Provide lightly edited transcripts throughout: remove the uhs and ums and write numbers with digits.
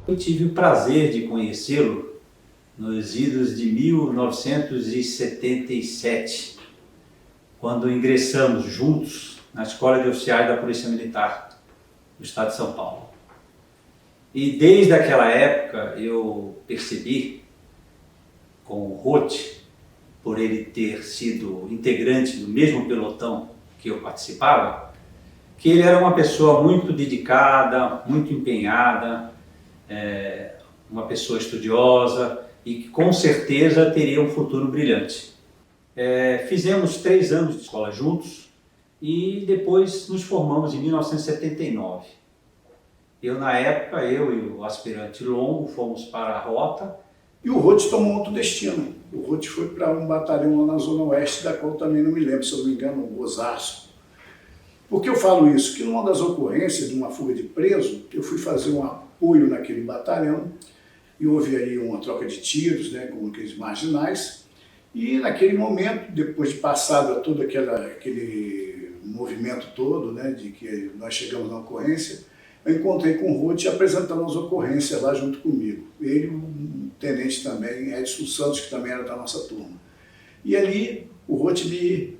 Eu tive o prazer de conhecê-lo nos idos de 1977, quando ingressamos juntos na Escola de Oficiais da Polícia Militar do Estado de São Paulo. E desde aquela época eu percebi, com o Roth, por ele ter sido integrante do mesmo pelotão que eu participava, que ele era uma pessoa muito dedicada, muito empenhada, uma pessoa estudiosa e que com certeza teria um futuro brilhante. Fizemos 3 anos de escola juntos e depois nos formamos em 1979. Na época, eu e o aspirante Longo fomos para a rota. E o Roth tomou outro destino. O Roth foi para um batalhão lá na Zona Oeste, da qual também não me lembro, se eu não me engano, o Osasco. Por que eu falo isso? Que numa das ocorrências de uma fuga de preso, eu fui fazer um apoio naquele batalhão e houve aí uma troca de tiros, né, com aqueles marginais. E naquele momento, depois de passado todo aquele movimento todo, né, de que nós chegamos na ocorrência, eu encontrei com o Roth apresentando as ocorrências lá junto comigo. Ele, um tenente também, Edson Santos, que também era da nossa turma. E ali o Roth me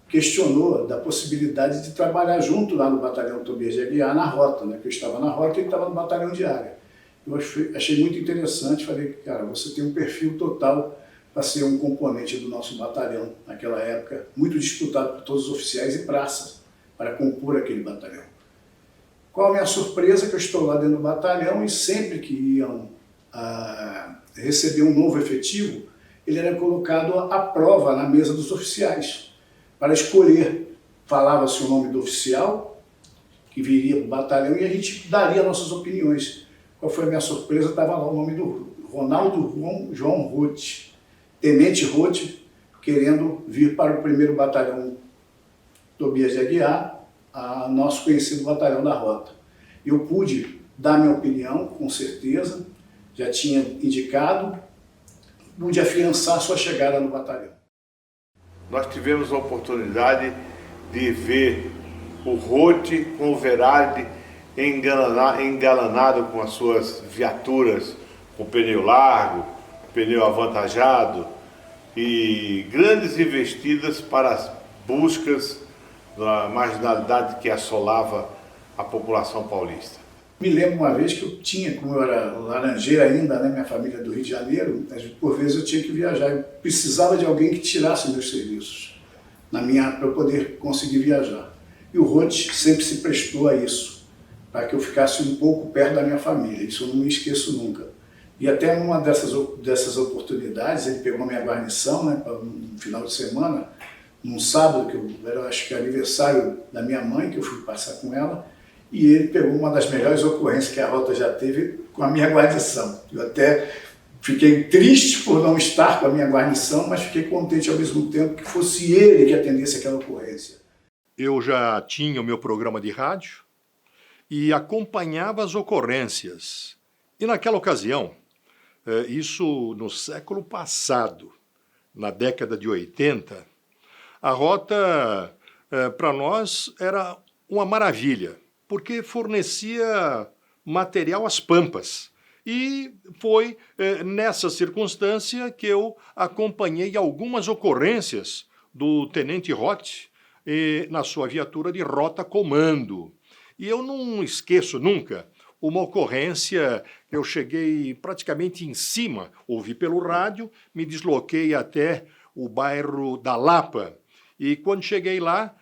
questionou da possibilidade de trabalhar junto lá no batalhão Tobias de Aguiar, na rota, né? Que eu estava na rota e ele estava no batalhão de área. Eu achei muito interessante, falei, cara, você tem um perfil total para ser um componente do nosso batalhão naquela época, muito disputado por todos os oficiais e praças, para compor aquele batalhão. Qual a minha surpresa? Que eu estou lá dentro do batalhão e sempre que iam receber um novo efetivo, ele era colocado à prova na mesa dos oficiais, para escolher. Falava-se o nome do oficial que viria para o batalhão e a gente daria nossas opiniões. Qual foi a minha surpresa? Estava lá o nome do Ronaldo João Roth, tenente Roth, querendo vir para o 1º Batalhão Tobias de Aguiar, a nosso conhecido batalhão da rota. Eu pude dar minha opinião, com certeza, já tinha indicado, pude afiançar sua chegada no batalhão. Nós tivemos a oportunidade de ver o Roth com o Verardi engalanado com as suas viaturas, com pneu largo, pneu avantajado e grandes investidas para as buscas da marginalidade que assolava a população paulista. Me lembro uma vez que eu tinha, como eu era laranjeiro ainda, né, minha família é do Rio de Janeiro, por vezes eu tinha que viajar. Eu precisava de alguém que tirasse meus serviços para eu poder conseguir viajar. E o Roth sempre se prestou a isso, para que eu ficasse um pouco perto da minha família. Isso eu não me esqueço nunca. E até numa dessas oportunidades, ele pegou minha guarnição, né, para um final de semana, num sábado, que era, acho que aniversário da minha mãe, que eu fui passar com ela, e ele pegou uma das melhores ocorrências que a rota já teve com a minha guarnição. Eu até fiquei triste por não estar com a minha guarnição, mas fiquei contente ao mesmo tempo que fosse ele que atendesse aquela ocorrência. Eu já tinha o meu programa de rádio e acompanhava as ocorrências. E naquela ocasião, isso no século passado, na década de 80, a rota, para nós, era uma maravilha, porque fornecia material às pampas. E foi nessa circunstância que eu acompanhei algumas ocorrências do Tenente Roth na sua viatura de rota comando. E eu não esqueço nunca uma ocorrência que eu cheguei praticamente em cima, ouvi pelo rádio, me desloquei até o bairro da Lapa. E quando cheguei lá,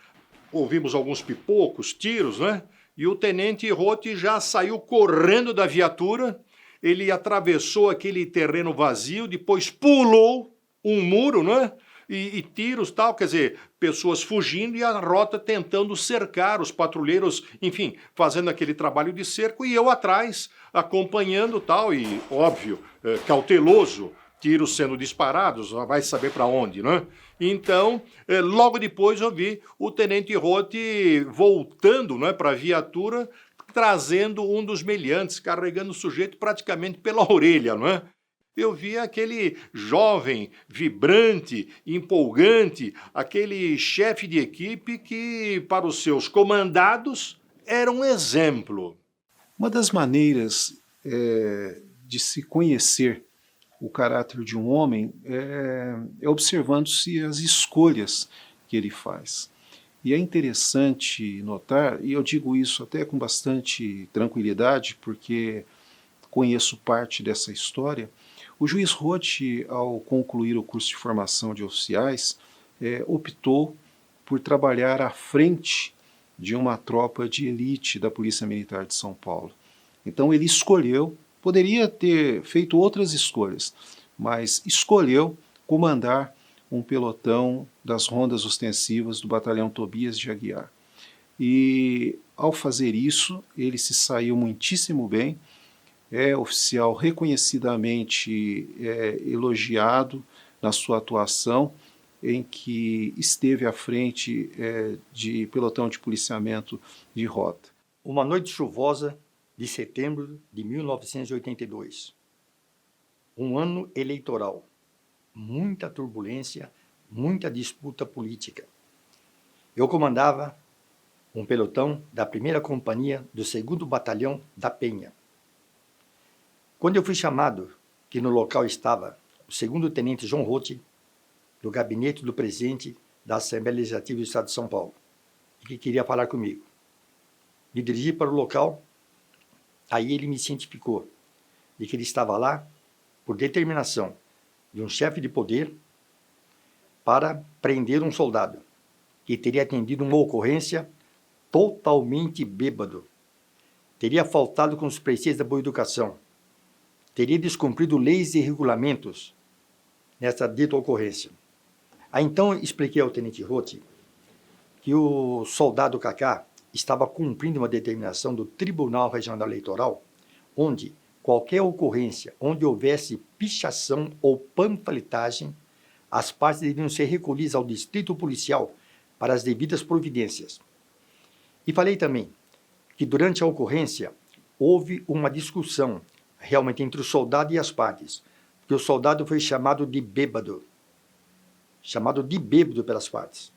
ouvimos alguns pipocos, tiros, né? E o Tenente Roth já saiu correndo da viatura, ele atravessou aquele terreno vazio, depois pulou um muro, né? E tiros, tal, quer dizer, pessoas fugindo e a rota tentando cercar os patrulheiros, enfim, fazendo aquele trabalho de cerco, e eu atrás, acompanhando, tal, e, óbvio, cauteloso, tiros sendo disparados, vai saber para onde, né? Então, logo depois eu vi o Tenente Roth voltando, né, para a viatura, trazendo um dos meliantes, carregando o sujeito praticamente pela orelha, não é? Eu vi aquele jovem, vibrante, empolgante, aquele chefe de equipe que, para os seus comandados, era um exemplo. Uma das maneiras de se conhecer o caráter de um homem é observando-se as escolhas que ele faz. E é interessante notar, e eu digo isso até com bastante tranquilidade, porque conheço parte dessa história, o juiz Roth, ao concluir o curso de formação de oficiais, optou por trabalhar à frente de uma tropa de elite da Polícia Militar de São Paulo. Então ele escolheu, poderia ter feito outras escolhas, mas escolheu comandar um pelotão das rondas ostensivas do batalhão Tobias de Aguiar. E ao fazer isso, ele se saiu muitíssimo bem, é oficial reconhecidamente elogiado na sua atuação, em que esteve à frente de pelotão de policiamento de rota. Uma noite chuvosa de setembro de 1982. Um ano eleitoral. Muita turbulência, muita disputa política. Eu comandava um pelotão da 1ª Companhia do 2º Batalhão da Penha. Quando eu fui chamado, que no local estava o 2º Tenente João Roth, do gabinete do presidente da Assembleia Legislativa do Estado de São Paulo, e que queria falar comigo. Me dirigi para o local, aí ele me cientificou de que ele estava lá por determinação de um chefe de poder para prender um soldado que teria atendido uma ocorrência totalmente bêbado, teria faltado com os preceitos da boa educação, teria descumprido leis e regulamentos nessa dita ocorrência. Aí então expliquei ao Tenente Roth que o soldado Kaká estava cumprindo uma determinação do Tribunal Regional Eleitoral, onde qualquer ocorrência onde houvesse pichação ou panfletagem, as partes deviam ser recolhidas ao distrito policial para as devidas providências. E falei também que durante a ocorrência houve uma discussão realmente entre o soldado e as partes, que o soldado foi chamado de bêbado pelas partes.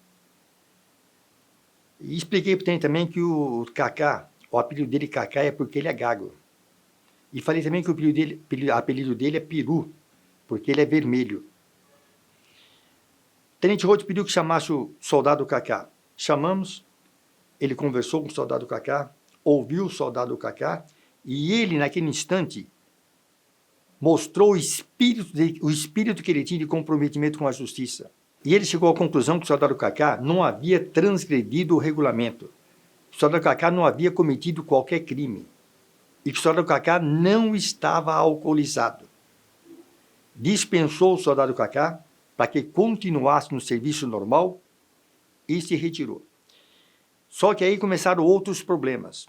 E expliquei também que o Kaká, o apelido dele Kaká é porque ele é gago. E falei também que o apelido dele é Peru, porque ele é vermelho. O Tenente Roth pediu que chamasse o soldado Kaká. Chamamos, ele conversou com o soldado Kaká, ouviu o soldado Kaká, e ele, naquele instante, mostrou o espírito que ele tinha de comprometimento com a justiça. E ele chegou à conclusão que o soldado Kaká não havia transgredido o regulamento. O soldado Kaká não havia cometido qualquer crime. E que o soldado Kaká não estava alcoolizado. Dispensou o soldado Kaká para que continuasse no serviço normal e se retirou. Só que aí começaram outros problemas.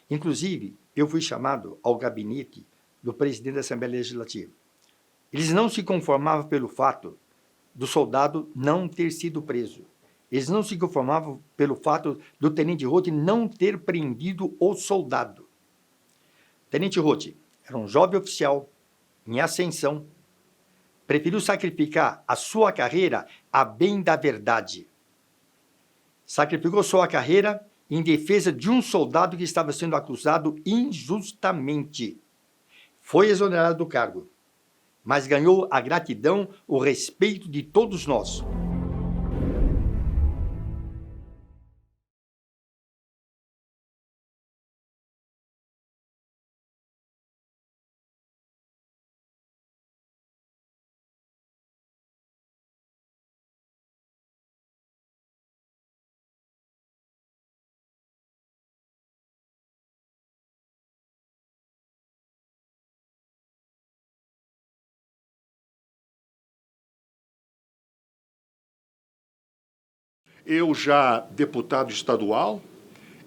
Inclusive, eu fui chamado ao gabinete do presidente da Assembleia Legislativa. Eles não se conformavam pelo fato do soldado não ter sido preso. Eles não se conformavam pelo fato do Tenente Roth não ter prendido o soldado. Tenente Roth era um jovem oficial em ascensão, preferiu sacrificar a sua carreira a bem da verdade. Sacrificou sua carreira em defesa de um soldado que estava sendo acusado injustamente. Foi exonerado do cargo, mas ganhou a gratidão, o respeito de todos nós. Eu já deputado estadual,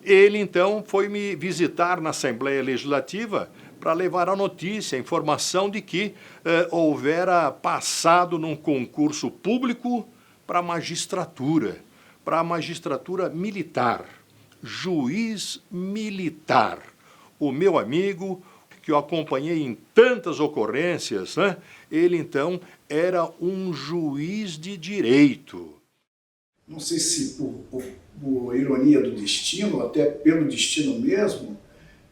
ele então foi me visitar na Assembleia Legislativa para levar a notícia, a informação de que houvera passado num concurso público para a magistratura militar, juiz militar. O meu amigo, que eu acompanhei em tantas ocorrências, né? Ele então era um juiz de direito. Não sei se por ironia do destino, até pelo destino mesmo,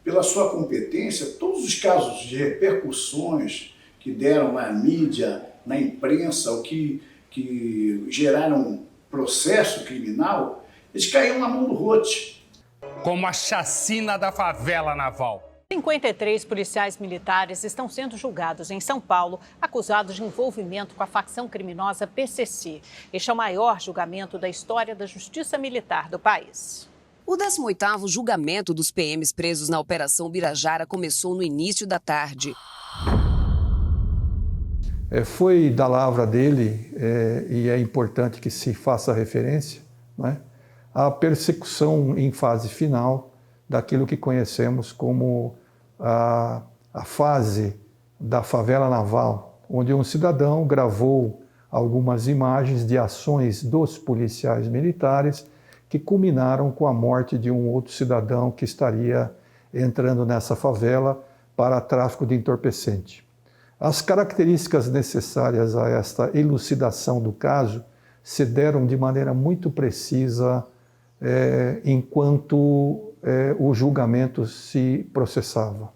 pela sua competência, todos os casos de repercussões que deram na mídia, na imprensa, o que geraram processo criminal, eles caíam na mão do Roth. Como a chacina da favela naval. 53 policiais militares estão sendo julgados em São Paulo, acusados de envolvimento com a facção criminosa PCC. Este é o maior julgamento da história da Justiça Militar do país. O 18º julgamento dos PMs presos na Operação Birajara começou no início da tarde. Foi da lavra dele, e é importante que se faça referência, né, a persecução em fase final daquilo que conhecemos como a fase da favela naval, onde um cidadão gravou algumas imagens de ações dos policiais militares que culminaram com a morte de um outro cidadão que estaria entrando nessa favela para tráfico de entorpecente. As características necessárias a esta elucidação do caso se deram de maneira muito precisa enquanto o julgamento se processava.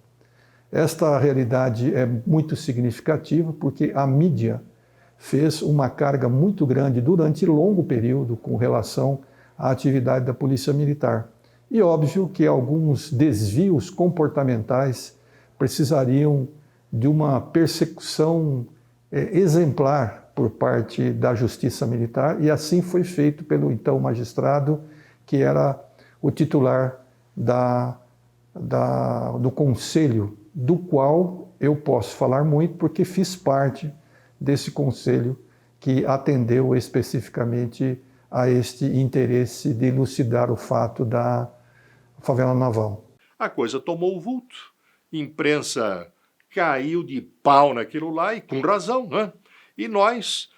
Esta realidade é muito significativa porque a mídia fez uma carga muito grande durante longo período com relação à atividade da Polícia Militar. E óbvio que alguns desvios comportamentais precisariam de uma persecução exemplar por parte da Justiça Militar, e assim foi feito pelo então magistrado, que era o titular do conselho, do qual eu posso falar muito, porque fiz parte desse conselho que atendeu especificamente a este interesse de elucidar o fato da favela naval. A coisa tomou o vulto, imprensa caiu de pau naquilo lá, e com razão, né? E nós,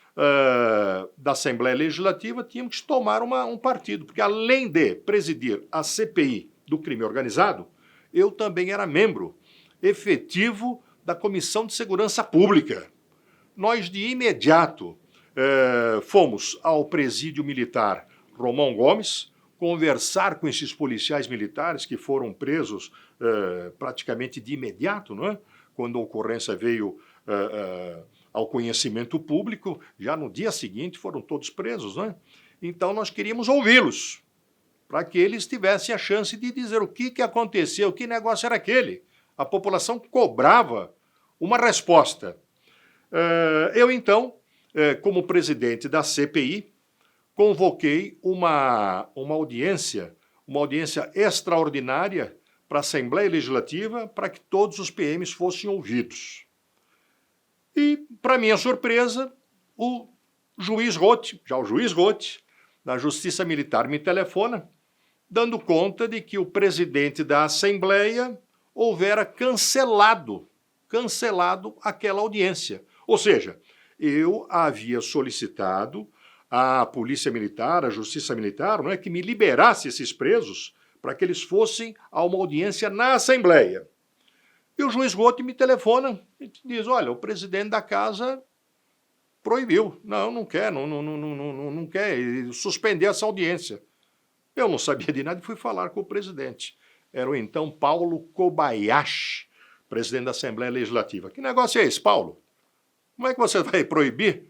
da Assembleia Legislativa, tínhamos que tomar um partido, porque além de presidir a CPI do crime organizado, eu também era membro efetivo da Comissão de Segurança Pública. Nós, de imediato, fomos ao presídio militar Romão Gomes conversar com esses policiais militares que foram presos praticamente de imediato, não é? Quando a ocorrência veio ao conhecimento público, já no dia seguinte foram todos presos, não é? Então nós queríamos ouvi-los, para que eles tivessem a chance de dizer o que aconteceu, que negócio era aquele. A população cobrava uma resposta. Eu, então, como presidente da CPI, convoquei uma audiência extraordinária para a Assembleia Legislativa, para que todos os PMs fossem ouvidos. E, para minha surpresa, o juiz Roth, da Justiça Militar, me telefona, dando conta de que o presidente da Assembleia houvera cancelado aquela audiência. Ou seja, eu havia solicitado à Polícia Militar, à Justiça Militar, não é, que me liberasse esses presos para que eles fossem a uma audiência na Assembleia. E o juiz Roth me telefona e diz, olha, o presidente da casa proibiu. Não quer suspender essa audiência. Eu não sabia de nada e fui falar com o presidente. Era o então Paulo Kobayashi, presidente da Assembleia Legislativa. Que negócio é esse, Paulo? Como é que você vai proibir,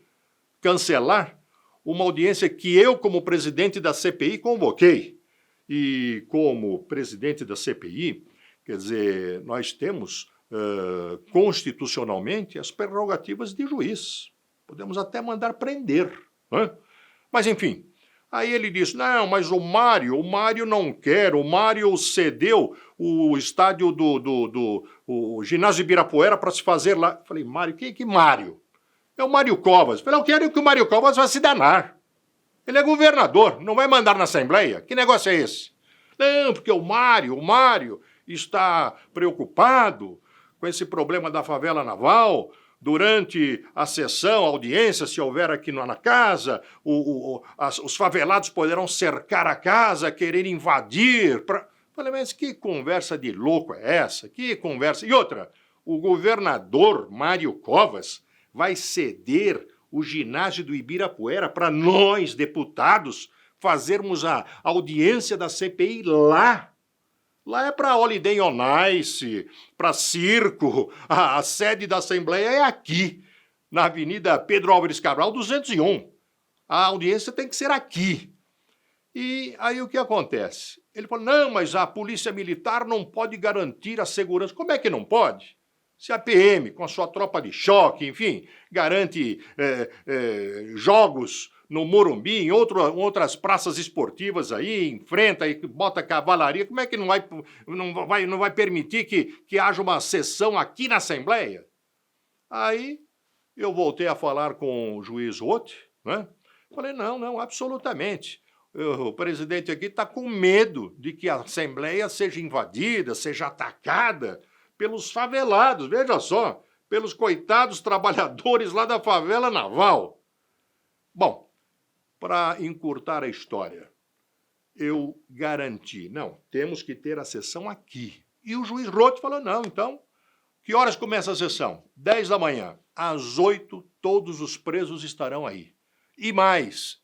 cancelar uma audiência que eu, como presidente da CPI, convoquei? E como presidente da CPI, quer dizer, nós temos constitucionalmente as prerrogativas de juiz. Podemos até mandar prender, né? Mas, enfim, aí ele disse, não, mas o Mário não quer, o Mário cedeu o estádio o ginásio Ibirapuera para se fazer lá. Eu falei, Mário, que Mário? É o Mário Covas. Eu falei, eu quero que o Mário Covas vá se danar. Ele é governador, não vai mandar na Assembleia? Que negócio é esse? Não, porque o Mário está preocupado com esse problema da favela naval. Durante a sessão, a audiência, se houver aqui na casa, os favelados poderão cercar a casa, querer invadir. Falei, mas que conversa de louco é essa? Que conversa... E outra, o governador Mário Covas vai ceder o ginásio do Ibirapuera para nós, deputados, fazermos a audiência da CPI lá. Lá é para Holiday on Ice, para circo. A sede da Assembleia é aqui, na Avenida Pedro Álvares Cabral, 201. A audiência tem que ser aqui. E aí o que acontece? Ele falou, não, mas a polícia militar não pode garantir a segurança. Como é que não pode? Se a PM, com a sua tropa de choque, enfim, garante jogos no Morumbi, em outras praças esportivas aí, enfrenta e bota cavalaria, como é que não vai permitir que haja uma sessão aqui na Assembleia? Aí eu voltei a falar com o juiz Roth, né? Falei, não, absolutamente. O presidente aqui está com medo de que a Assembleia seja invadida, seja atacada pelos favelados, veja só, pelos coitados trabalhadores lá da favela naval. Bom, para encurtar a história, eu garanti, não, temos que ter a sessão aqui. E o juiz Roth falou, não, então, que horas começa a sessão? 10 da manhã. Às 8, todos os presos estarão aí. E mais,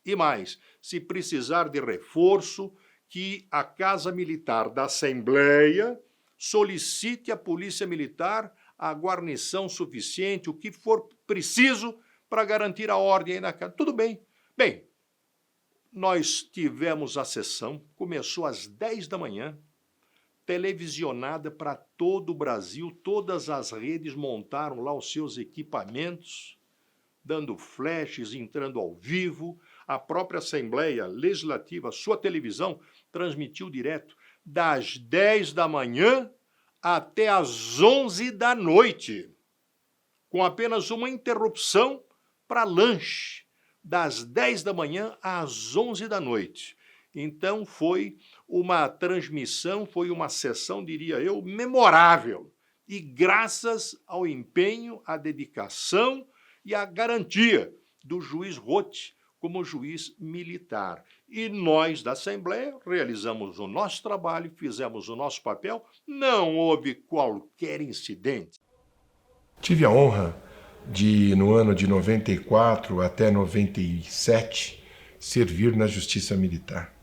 se precisar de reforço, que a Casa Militar da Assembleia solicite à Polícia Militar a guarnição suficiente, o que for preciso para garantir a ordem aí na casa. Tudo bem. Bem, nós tivemos a sessão, começou às 10 da manhã, televisionada para todo o Brasil, todas as redes montaram lá os seus equipamentos, dando flashes, entrando ao vivo. A própria Assembleia Legislativa, sua televisão, transmitiu direto das 10 da manhã até às 11 da noite, com apenas uma interrupção para lanche, das 10 da manhã às 11 da noite. Então foi uma transmissão, foi uma sessão, diria eu, memorável. E graças ao empenho, à dedicação e à garantia do juiz Roth como juiz militar. E nós, da Assembleia, realizamos o nosso trabalho, fizemos o nosso papel, não houve qualquer incidente. Tive a honra de, no ano de 94 até 97, servir na Justiça Militar.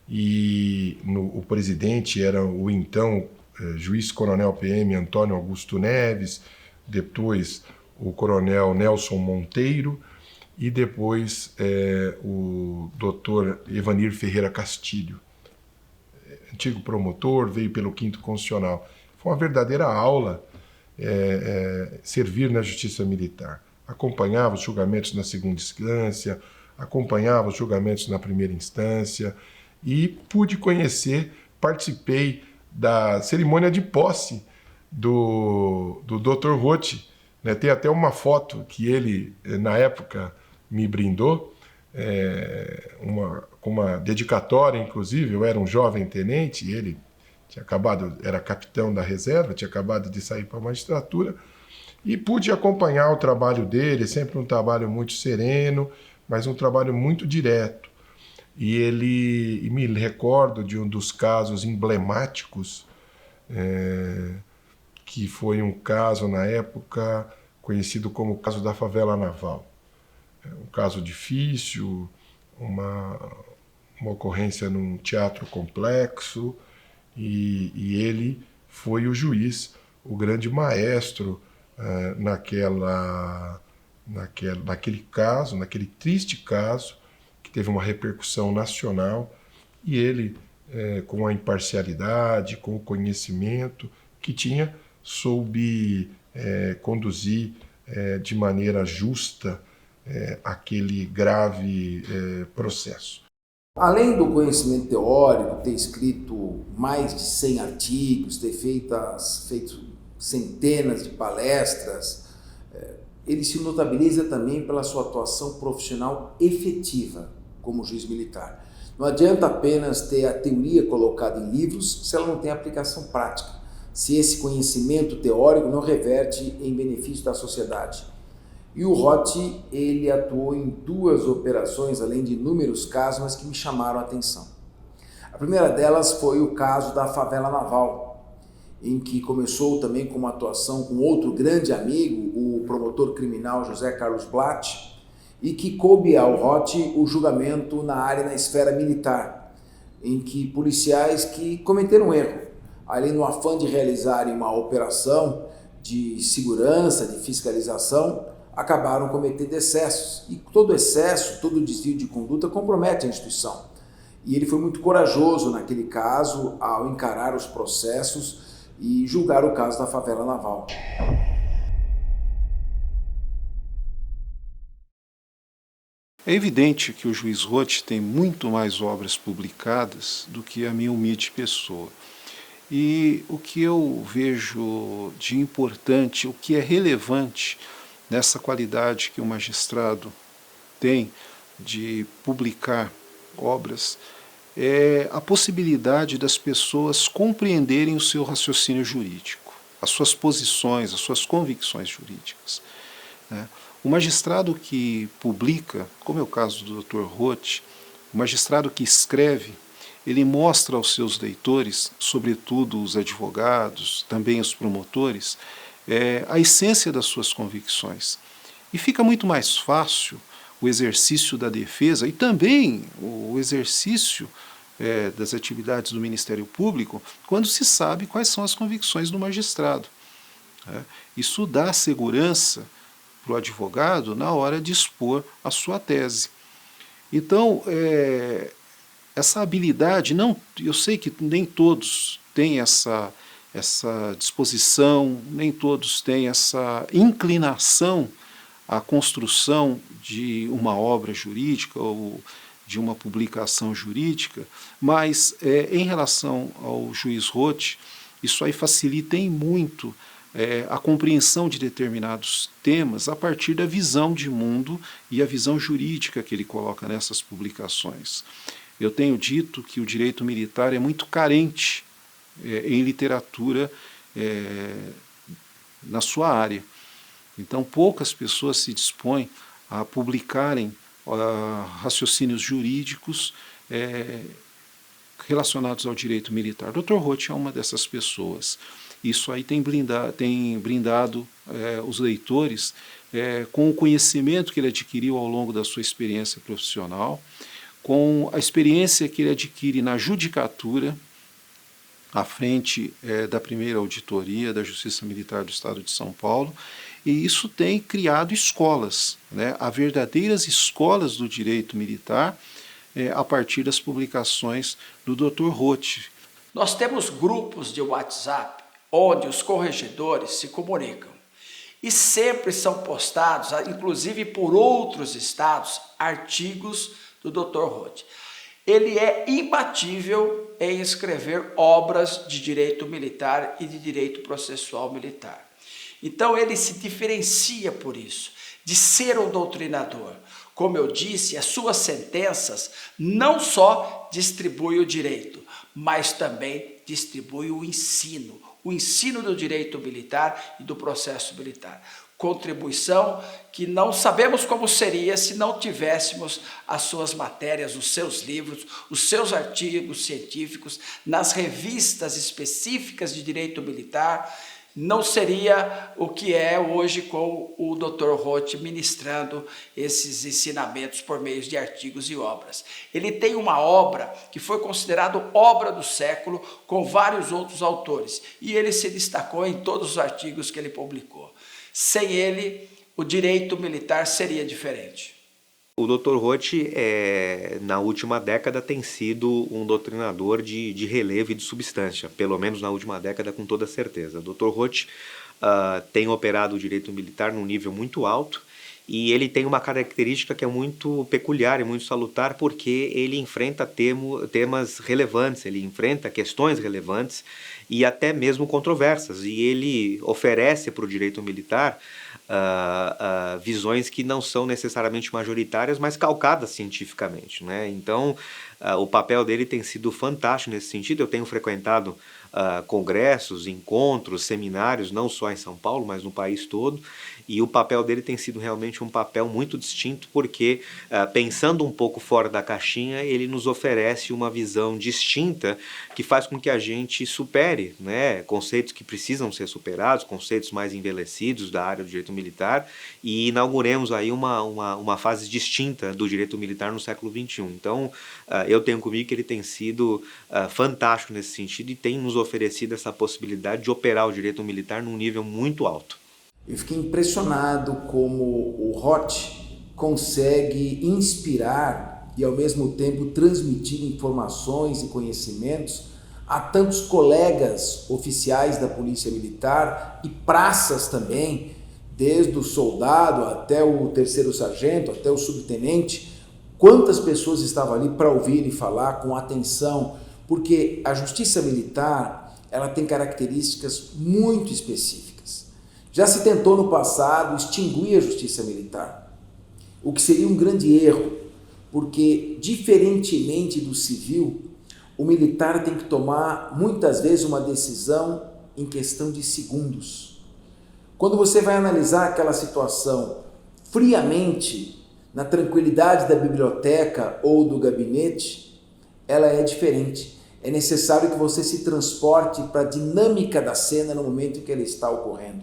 E o presidente era o então juiz coronel PM Antônio Augusto Neves, depois o coronel Nelson Monteiro e depois o doutor Evanir Ferreira Castilho, antigo promotor, veio pelo 5º Constitucional. Foi uma verdadeira aula servir na Justiça Militar. Acompanhava os julgamentos na segunda instância, acompanhava os julgamentos na primeira instância e pude conhecer, participei da cerimônia de posse do Dr. Roth, né? Tem até uma foto que ele, na época, me brindou, com uma dedicatória, inclusive. Eu era um jovem tenente, ele tinha acabado, era capitão da reserva, tinha acabado de sair para a magistratura, e pude acompanhar o trabalho dele, sempre um trabalho muito sereno, mas um trabalho muito direto. E me recordo de um dos casos emblemáticos, que foi um caso, na época, conhecido como o caso da favela naval. Um caso difícil, uma ocorrência num teatro complexo, e ele foi o juiz, o grande maestro naquele caso, naquele triste caso, que teve uma repercussão nacional, e ele, com a imparcialidade, com o conhecimento que tinha, soube conduzir de maneira justa aquele grave processo. Além do conhecimento teórico, ter escrito mais de 100 artigos, ter feito centenas de palestras, ele se notabiliza também pela sua atuação profissional efetiva como juiz militar. Não adianta apenas ter a teoria colocada em livros se ela não tem aplicação prática, se esse conhecimento teórico não reverte em benefício da sociedade. E o Roth, ele atuou em 2 operações, além de inúmeros casos, mas que me chamaram a atenção. A primeira delas foi o caso da favela naval, em que começou também com uma atuação com outro grande amigo, o promotor criminal José Carlos Blatt, e que coube ao Roth o julgamento na esfera militar, em que policiais que cometeram erro, ali no afã de realizarem uma operação de segurança, de fiscalização, acabaram cometendo excessos. E todo excesso, todo desvio de conduta compromete a instituição. E ele foi muito corajoso naquele caso ao encarar os processos e julgar o caso da favela naval. É evidente que o juiz Roth tem muito mais obras publicadas do que a minha humilde pessoa. E o que eu vejo de importante, o que é relevante nessa qualidade que o magistrado tem de publicar obras, é a possibilidade das pessoas compreenderem o seu raciocínio jurídico, as suas posições, as suas convicções jurídicas, né? O magistrado que publica, como é o caso do Dr. Roth, o magistrado que escreve, ele mostra aos seus leitores, sobretudo os advogados, também os promotores, a essência das suas convicções. E fica muito mais fácil o exercício da defesa e também o exercício das atividades do Ministério Público quando se sabe quais são as convicções do magistrado. Isso dá segurança para o advogado na hora de expor a sua tese. Então, essa habilidade, não, eu sei que nem todos têm essa disposição, nem todos têm essa inclinação à construção de uma obra jurídica ou de uma publicação jurídica, mas em relação ao juiz Roth, isso aí facilita em muito a compreensão de determinados temas a partir da visão de mundo e a visão jurídica que ele coloca nessas publicações. Eu tenho dito que o direito militar é muito carente em literatura na sua área. Então, poucas pessoas se dispõem a publicarem raciocínios jurídicos relacionados ao direito militar. Dr. Roth é uma dessas pessoas. Isso aí tem brindado os leitores com o conhecimento que ele adquiriu ao longo da sua experiência profissional, com a experiência que ele adquire na judicatura, à frente da primeira auditoria da Justiça Militar do Estado de São Paulo, e isso tem criado escolas, né, há verdadeiras escolas do direito militar a partir das publicações do Dr. Roth. Nós temos grupos de WhatsApp onde os corregedores se comunicam e sempre são postados, inclusive por outros estados, artigos do Dr. Roth. Ele é imbatível em escrever obras de direito militar e de direito processual militar. Então ele se diferencia por isso, de ser um doutrinador. Como eu disse, as suas sentenças não só distribuem o direito, mas também distribuem o ensino do direito militar e do processo militar. Contribuição que não sabemos como seria se não tivéssemos as suas matérias, os seus livros, os seus artigos científicos nas revistas específicas de direito militar. Não seria o que é hoje com o Dr. Roth ministrando esses ensinamentos por meio de artigos e obras. Ele tem uma obra que foi considerada obra do século com vários outros autores e ele se destacou em todos os artigos que ele publicou. Sem ele, o direito militar seria diferente. O Dr. Roth, na última década, tem sido um doutrinador de relevo e de substância, pelo menos na última década, com toda certeza. O Dr. Roth tem operado o direito militar num nível muito alto e ele tem uma característica que é muito peculiar e muito salutar, porque ele enfrenta temas relevantes, ele enfrenta questões relevantes e até mesmo controversas, e ele oferece para o direito militar visões que não são necessariamente majoritárias, mas calcadas cientificamente, né? Então, o papel dele tem sido fantástico nesse sentido. Eu tenho frequentado congressos, encontros, seminários, não só em São Paulo, mas no país todo, e o papel dele tem sido realmente um papel muito distinto, porque pensando um pouco fora da caixinha, ele nos oferece uma visão distinta que faz com que a gente supere, né, conceitos que precisam ser superados, conceitos mais envelhecidos da área do direito militar, e inauguremos aí uma fase distinta do direito militar no século XXI. Então, eu tenho comigo que ele tem sido fantástico nesse sentido e tem nos oferecido essa possibilidade de operar o direito militar num nível muito alto. Eu fiquei impressionado como o Roth consegue inspirar e, ao mesmo tempo, transmitir informações e conhecimentos a tantos colegas oficiais da Polícia Militar e praças também, desde o soldado até o terceiro sargento, até o subtenente. Quantas pessoas estavam ali para ouvir e falar com atenção, porque a justiça militar ela tem características muito específicas. Já se tentou no passado extinguir a justiça militar, o que seria um grande erro, porque diferentemente do civil, o militar tem que tomar muitas vezes uma decisão em questão de segundos. Quando você vai analisar aquela situação friamente, na tranquilidade da biblioteca ou do gabinete, ela é diferente. É necessário que você se transporte para a dinâmica da cena no momento em que ela está ocorrendo.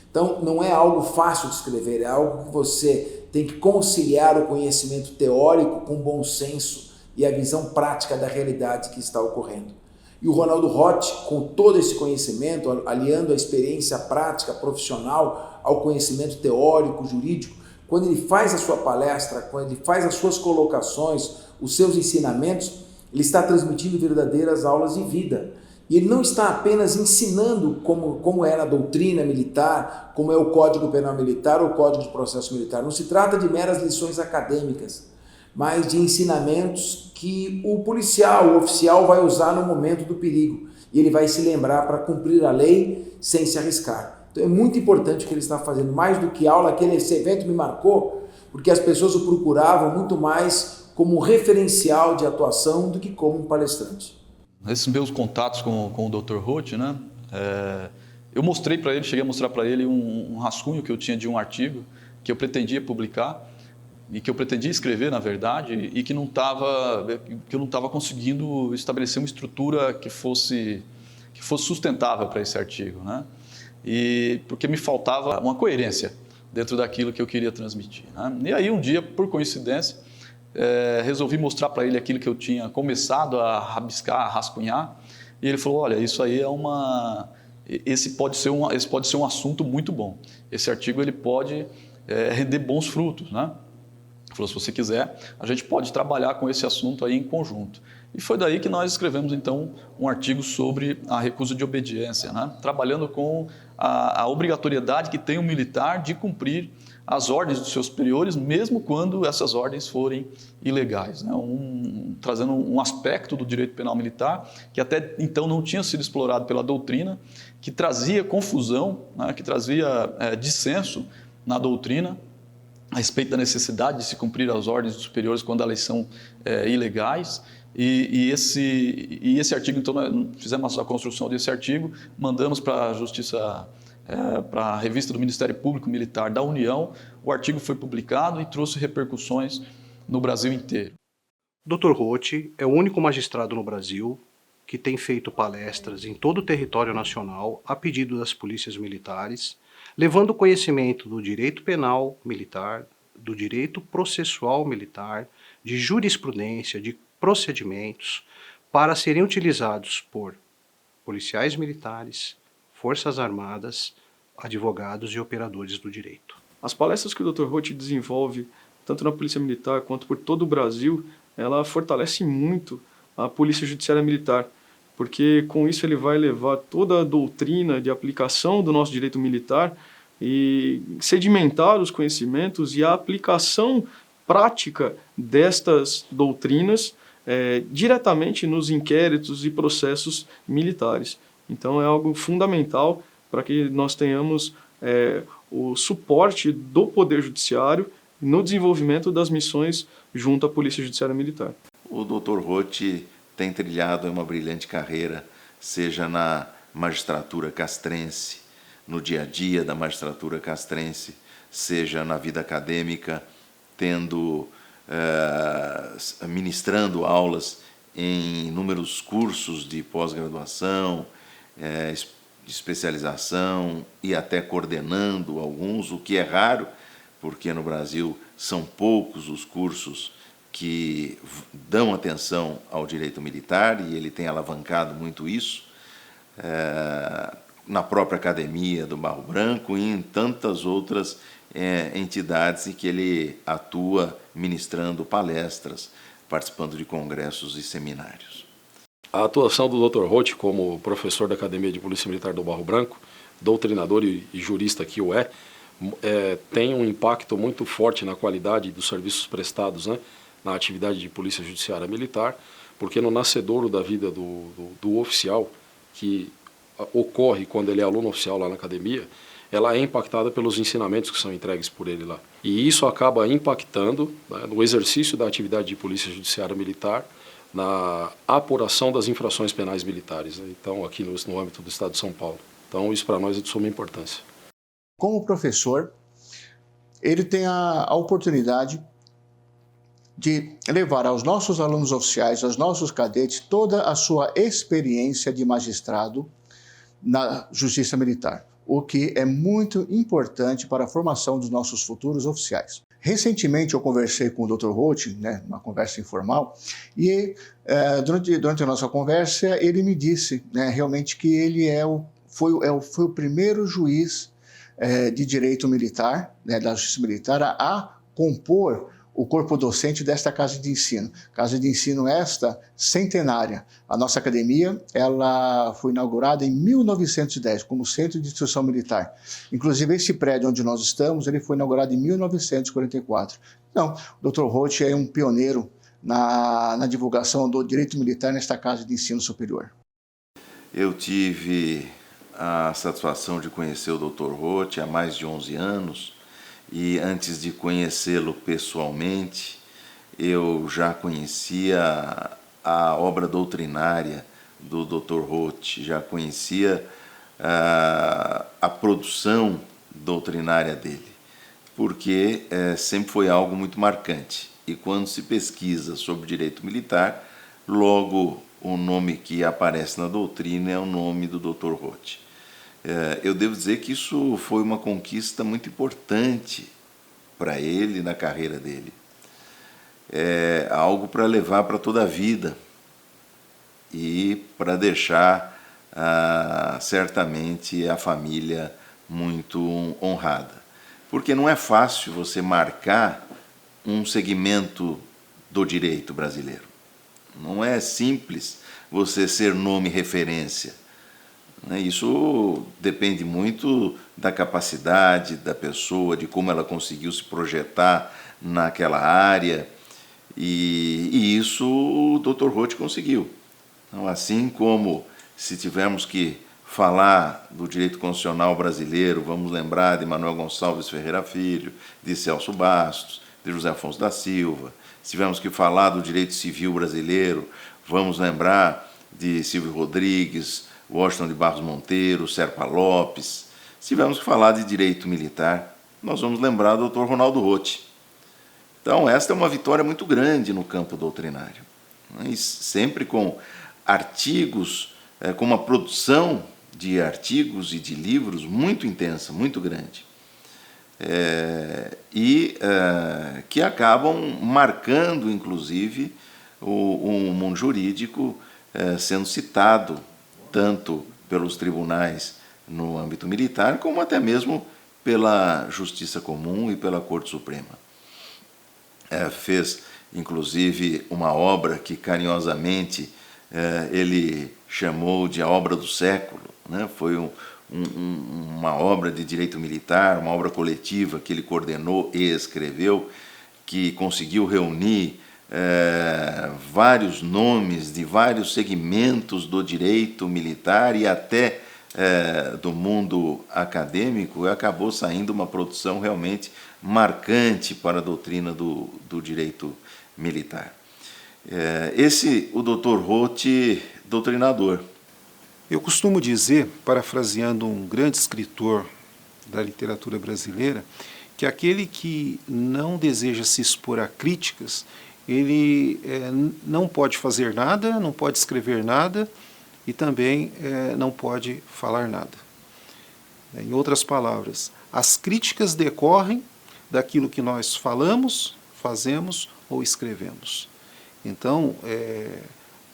Então, não é algo fácil de escrever, é algo que você tem que conciliar o conhecimento teórico com o bom senso e a visão prática da realidade que está ocorrendo. E o Ronaldo Roth, com todo esse conhecimento, aliando a experiência prática, profissional, ao conhecimento teórico, jurídico, quando ele faz a sua palestra, quando ele faz as suas colocações, os seus ensinamentos, ele está transmitindo verdadeiras aulas de vida. E ele não está apenas ensinando como era a doutrina militar, como é o Código Penal Militar ou o Código de Processo Militar. Não se trata de meras lições acadêmicas, mas de ensinamentos que o policial, o oficial vai usar no momento do perigo. E ele vai se lembrar para cumprir a lei sem se arriscar. Então é muito importante o que ele está fazendo, mais do que aula. Esse evento me marcou, porque as pessoas o procuravam muito mais como um referencial de atuação do que como um palestrante. Nesses meus contatos com o Dr. Roth, né, eu mostrei para ele, cheguei a mostrar para ele um rascunho que eu tinha de um artigo que eu pretendia publicar e que eu pretendia escrever, na verdade, e que eu não estava conseguindo estabelecer uma estrutura que fosse sustentável para esse artigo, né? E porque me faltava uma coerência dentro daquilo que eu queria transmitir, né? E aí um dia, por coincidência, resolvi mostrar para ele aquilo que eu tinha começado a rabiscar, a rascunhar, e ele falou: olha, isso aí esse pode ser um assunto muito bom, esse artigo ele pode render bons frutos, né? Ele falou: se você quiser, a gente pode trabalhar com esse assunto aí em conjunto. E foi daí que nós escrevemos então um artigo sobre a recusa de obediência, né? Trabalhando com a obrigatoriedade que tem o militar de cumprir as ordens dos seus superiores, mesmo quando essas ordens forem ilegais, né? Trazendo um aspecto do direito penal militar que até então não tinha sido explorado pela doutrina, que trazia confusão, né? Que trazia dissenso na doutrina a respeito da necessidade de se cumprir as ordens dos superiores quando elas são ilegais. E esse artigo, então, nós fizemos a construção desse artigo, mandamos para a Justiça, para a revista do Ministério Público Militar da União. O artigo foi publicado e trouxe repercussões no Brasil inteiro. Dr. Roth é o único magistrado no Brasil que tem feito palestras em todo o território nacional a pedido das polícias militares, levando o conhecimento do direito penal militar, do direito processual militar, de jurisprudência, de procedimentos, para serem utilizados por policiais militares, forças armadas, advogados e operadores do direito. As palestras que o Dr. Roth desenvolve, tanto na Polícia Militar quanto por todo o Brasil, ela fortalece muito a Polícia Judiciária Militar, porque com isso ele vai levar toda a doutrina de aplicação do nosso direito militar e sedimentar os conhecimentos e a aplicação prática destas doutrinas diretamente nos inquéritos e processos militares. Então é algo fundamental para que nós tenhamos o suporte do Poder Judiciário no desenvolvimento das missões junto à Polícia Judiciária Militar. O Dr. Roth tem trilhado uma brilhante carreira, seja na magistratura castrense, no dia a dia da magistratura castrense, seja na vida acadêmica, ministrando aulas em inúmeros cursos de pós-graduação, de especialização e até coordenando alguns, o que é raro, porque no Brasil são poucos os cursos que dão atenção ao direito militar, e ele tem alavancado muito isso, na própria academia do Barro Branco e em tantas outras entidades em que ele atua ministrando palestras, participando de congressos e seminários. A atuação do Dr. Roth como professor da Academia de Polícia Militar do Barro Branco, doutrinador e jurista que o tem um impacto muito forte na qualidade dos serviços prestados, né, na atividade de Polícia Judiciária Militar, porque no nascedouro da vida do oficial, que ocorre quando ele é aluno oficial lá na academia, ela é impactada pelos ensinamentos que são entregues por ele lá. E isso acaba impactando, né, no exercício da atividade de Polícia Judiciária Militar, na apuração das infrações penais militares, né, então aqui no âmbito do Estado de São Paulo. Então isso para nós é de suma importância. Como professor, ele tem a oportunidade de levar aos nossos alunos oficiais, aos nossos cadetes, toda a sua experiência de magistrado na Justiça Militar, o que é muito importante para a formação dos nossos futuros oficiais. Recentemente eu conversei com o Dr. Roth, né, uma conversa informal, e durante a nossa conversa ele me disse, né, realmente que ele foi o primeiro juiz de direito militar, né, da Justiça Militar, a compor o corpo docente desta casa de ensino. Casa de ensino esta centenária. A nossa academia ela foi inaugurada em 1910 como Centro de Instrução Militar. Inclusive esse prédio onde nós estamos, ele foi inaugurado em 1944. Então, o Dr. Roth é um pioneiro na divulgação do direito militar nesta casa de ensino superior. Eu tive a satisfação de conhecer o Dr. Roth há mais de 11 anos, e antes de conhecê-lo pessoalmente, eu já conhecia a obra doutrinária do Dr. Roth, já conhecia a produção doutrinária dele, porque sempre foi algo muito marcante. E quando se pesquisa sobre direito militar, logo o nome que aparece na doutrina é o nome do Dr. Roth. Eu devo dizer que isso foi uma conquista muito importante para ele na carreira dele. É algo para levar para toda a vida e para deixar certamente a família muito honrada. Porque não é fácil você marcar um segmento do direito brasileiro. Não é simples você ser nome referência. Isso depende muito da capacidade da pessoa, de como ela conseguiu se projetar naquela área, e isso o Dr. Roth conseguiu. Então, assim como se tivermos que falar do direito constitucional brasileiro, vamos lembrar de Manuel Gonçalves Ferreira Filho, de Celso Bastos, de José Afonso da Silva. Se tivermos que falar do direito civil brasileiro, vamos lembrar de Silvio Rodrigues, Washington de Barros Monteiro, Serpa Lopes. Se tivermos que falar de direito militar, nós vamos lembrar do Dr. Ronaldo Roth. Então, esta é uma vitória muito grande no campo doutrinário. E sempre com artigos, com uma produção de artigos e de livros muito intensa, muito grande. Que acabam marcando, inclusive, o mundo jurídico, sendo citado tanto pelos tribunais no âmbito militar, como até mesmo pela Justiça Comum e pela Corte Suprema. Fez, inclusive, uma obra que carinhosamente ele chamou de a obra do século, né? Foi uma obra de direito militar, uma obra coletiva que ele coordenou e escreveu, que conseguiu reunir vários nomes de vários segmentos do direito militar e até do mundo acadêmico, e acabou saindo uma produção realmente marcante para a doutrina do direito militar. O Dr. Roth, doutrinador. Eu costumo dizer, parafraseando um grande escritor da literatura brasileira, que aquele que não deseja se expor a críticas, ele não pode fazer nada, não pode escrever nada e também não pode falar nada. Em outras palavras, as críticas decorrem daquilo que nós falamos, fazemos ou escrevemos. Então,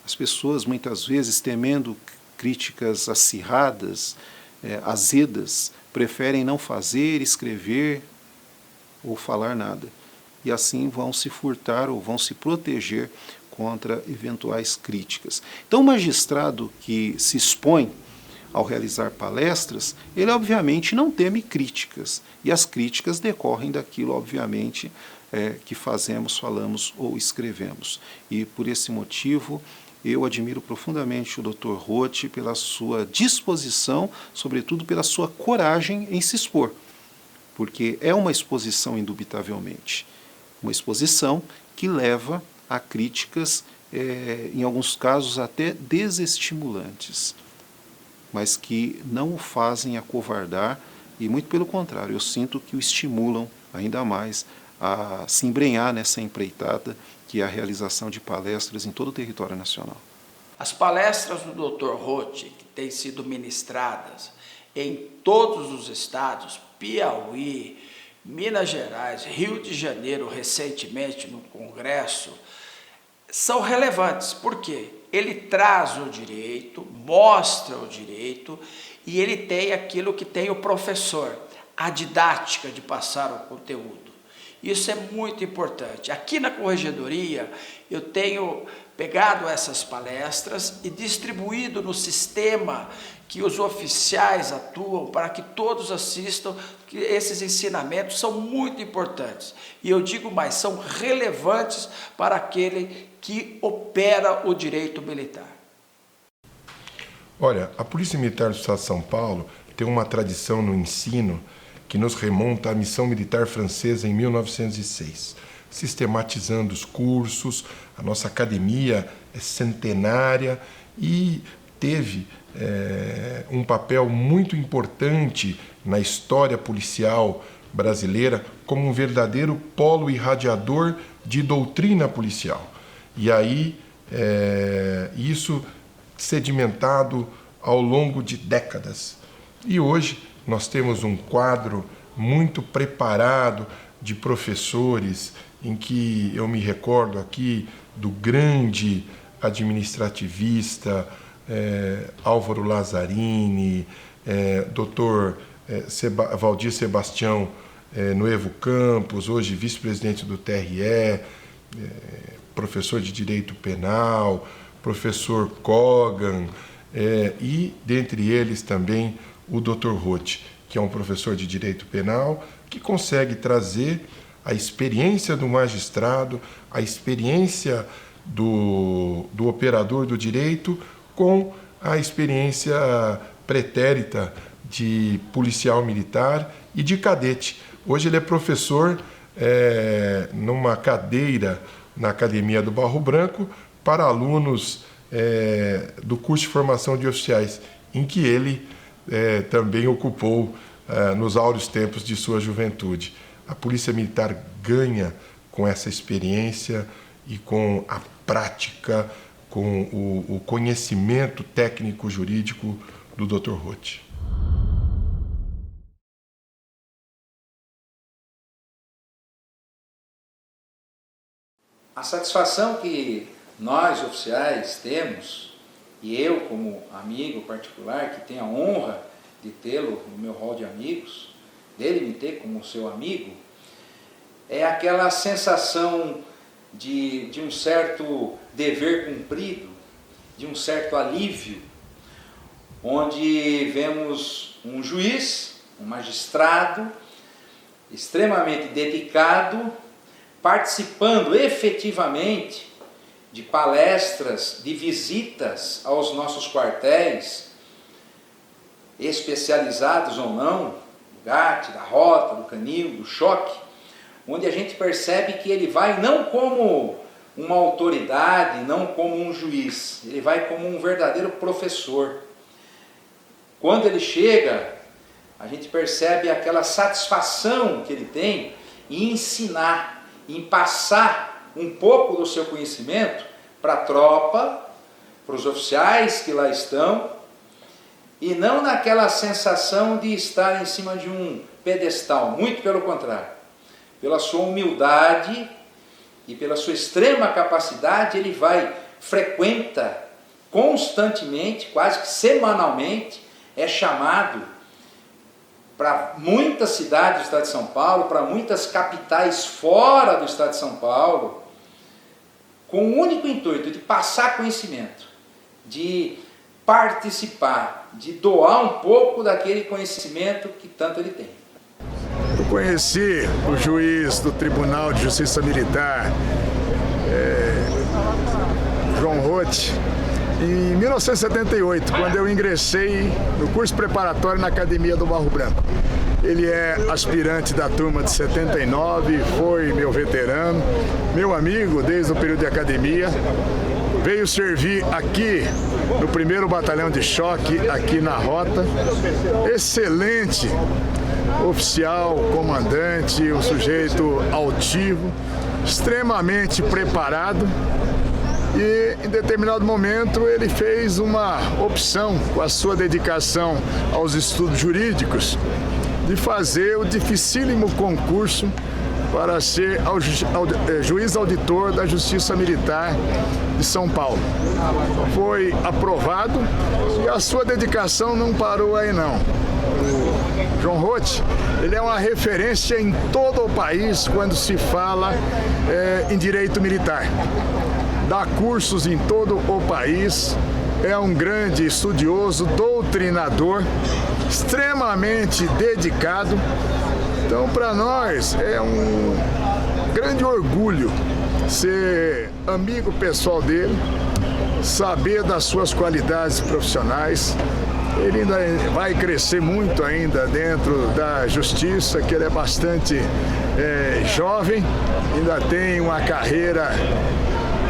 as pessoas muitas vezes, temendo críticas acirradas, azedas, preferem não fazer, escrever ou falar nada. E assim vão se furtar ou vão se proteger contra eventuais críticas. Então, o magistrado que se expõe ao realizar palestras, ele obviamente não teme críticas, e as críticas decorrem daquilo, obviamente, que fazemos, falamos ou escrevemos. E por esse motivo, eu admiro profundamente o Dr. Roth pela sua disposição, sobretudo pela sua coragem em se expor, porque é uma exposição indubitavelmente, uma exposição que leva a críticas, em alguns casos até desestimulantes, mas que não o fazem acovardar e, muito pelo contrário, eu sinto que o estimulam ainda mais a se embrenhar nessa empreitada que é a realização de palestras em todo o território nacional. As palestras do Dr. Roth, que têm sido ministradas em todos os estados, Piauí, Minas Gerais, Rio de Janeiro, recentemente no Congresso, são relevantes. Por quê? Ele traz o direito, mostra o direito e ele tem aquilo que tem o professor, a didática de passar o conteúdo. Isso é muito importante. Aqui na Corregedoria, eu tenho pegado essas palestras e distribuído no sistema que os oficiais atuam para que todos assistam, que esses ensinamentos são muito importantes. E eu digo mais, são relevantes para aquele que opera o direito militar. Olha, a Polícia Militar do Estado de São Paulo tem uma tradição no ensino que nos remonta à missão militar francesa em 1906, sistematizando os cursos. A nossa academia é centenária e teve um papel muito importante na história policial brasileira como um verdadeiro polo irradiador de doutrina policial. E aí, isso sedimentado ao longo de décadas. E hoje nós temos um quadro muito preparado de professores, em que eu me recordo aqui do grande administrativista Álvaro Lazzarini, Dr. Valdir Sebastião Noevo Campos, hoje vice-presidente do TRE, professor de Direito Penal, professor Kogan, e dentre eles também o Dr. Roth, que é um professor de Direito Penal, que consegue trazer a experiência do magistrado, a experiência do operador do direito com a experiência pretérita de policial militar e de cadete. Hoje ele é professor numa cadeira na Academia do Barro Branco para alunos do curso de formação de oficiais, em que ele também ocupou nos áureos tempos de sua juventude. A Polícia Militar ganha com essa experiência e com a prática, com o conhecimento técnico-jurídico do Dr. Roth. A satisfação que nós, oficiais, temos, e eu como amigo particular, que tenho a honra de tê-lo no meu hall de amigos, dele me ter como seu amigo, é aquela sensação de um certo dever cumprido, de um certo alívio, onde vemos um juiz, um magistrado, extremamente dedicado, participando efetivamente de palestras, de visitas aos nossos quartéis, especializados ou não, do GAT, da Rota, do Canil, do Choque, onde a gente percebe que ele vai não como uma autoridade, não como um juiz, ele vai como um verdadeiro professor. Quando ele chega A gente percebe aquela satisfação que ele tem em ensinar, em passar um pouco do seu conhecimento para a tropa, para os oficiais que lá estão, e não naquela sensação de estar em cima de um pedestal, muito pelo contrário. Pela sua humildade e pela sua extrema capacidade, ele frequenta constantemente, quase que semanalmente, é chamado para muitas cidades do estado de São Paulo, para muitas capitais fora do estado de São Paulo, com o único intuito de passar conhecimento, de participar, de doar um pouco daquele conhecimento que tanto ele tem. Eu conheci o juiz do Tribunal de Justiça Militar, João Roth, em 1978, quando eu ingressei no curso preparatório na Academia do Barro Branco. Ele é aspirante da turma de 79, foi meu veterano, meu amigo desde o período de academia. Veio servir aqui no 1º Batalhão de Choque, aqui na Rota. Excelente oficial, comandante, um sujeito altivo, extremamente preparado. E em determinado momento ele fez uma opção, com a sua dedicação aos estudos jurídicos, de fazer o dificílimo concurso para ser juiz auditor da Justiça Militar de São Paulo. Foi aprovado e a sua dedicação não parou aí não. O João Roth, ele é uma referência em todo o país quando se fala em direito militar. Dá cursos em todo o país, é um grande estudioso, doutrinador, extremamente dedicado. Então, para nós, é um grande orgulho ser amigo pessoal dele, saber das suas qualidades profissionais. Ele ainda vai crescer muito ainda dentro da justiça, que ele é bastante jovem, ainda tem uma carreira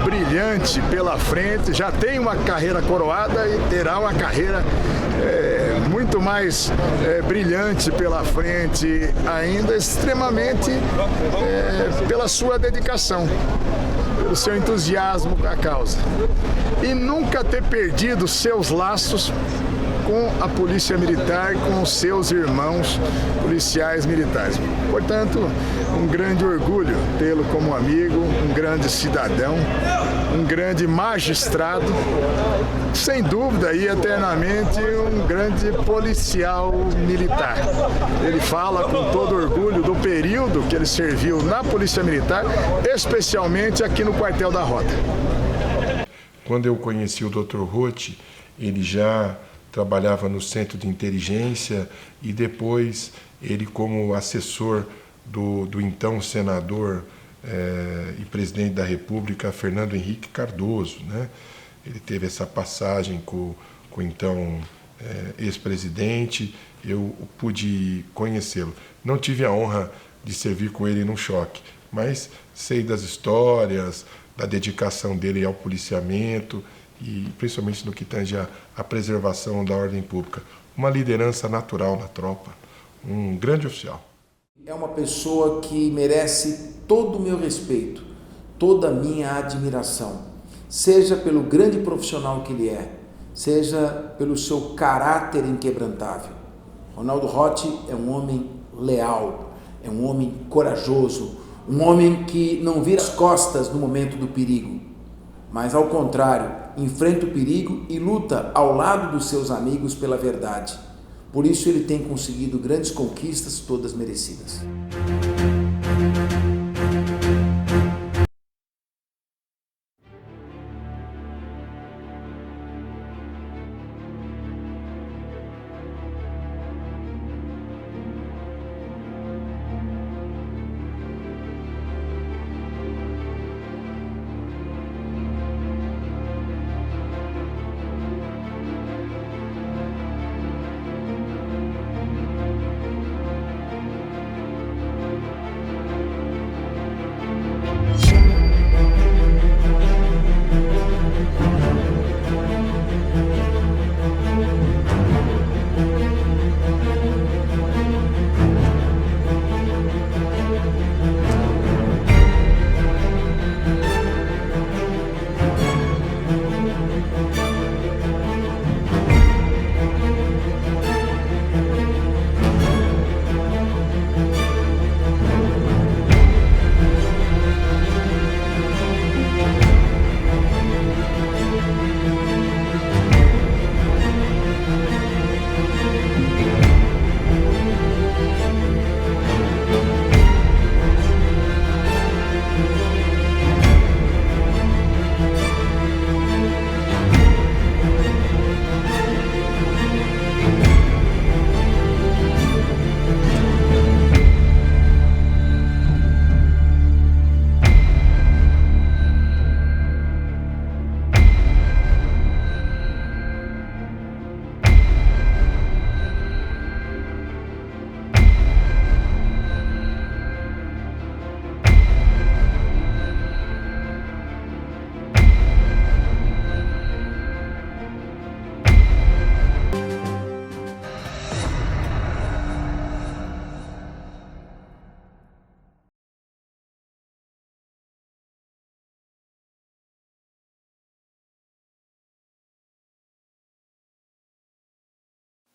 brilhante pela frente, já tem uma carreira coroada e terá uma carreira muito mais brilhante pela frente ainda, extremamente pela sua dedicação, pelo seu entusiasmo com a causa. E nunca ter perdido seus laços com a Polícia Militar, com os seus irmãos policiais militares. Portanto, um grande orgulho tê-lo como amigo, um grande cidadão, um grande magistrado, sem dúvida e eternamente um grande policial militar. Ele fala com todo orgulho do período que ele serviu na Polícia Militar, especialmente aqui no quartel da Rota. Quando eu conheci o Dr. Roth, ele já trabalhava no Centro de Inteligência e depois ele como assessor do então senador e presidente da República, Fernando Henrique Cardoso, né? Ele teve essa passagem com o então ex-presidente, eu pude conhecê-lo. Não tive a honra de servir com ele no choque, mas sei das histórias, da dedicação dele ao policiamento, e principalmente no que tange a preservação da ordem pública. Uma liderança natural na tropa, um grande oficial. É uma pessoa que merece todo o meu respeito, toda a minha admiração, seja pelo grande profissional que ele é, seja pelo seu caráter inquebrantável. Ronaldo Roth é um homem leal, é um homem corajoso, um homem que não vira as costas no momento do perigo, mas ao contrário, enfrenta o perigo e luta ao lado dos seus amigos pela verdade. Por isso ele tem conseguido grandes conquistas, todas merecidas.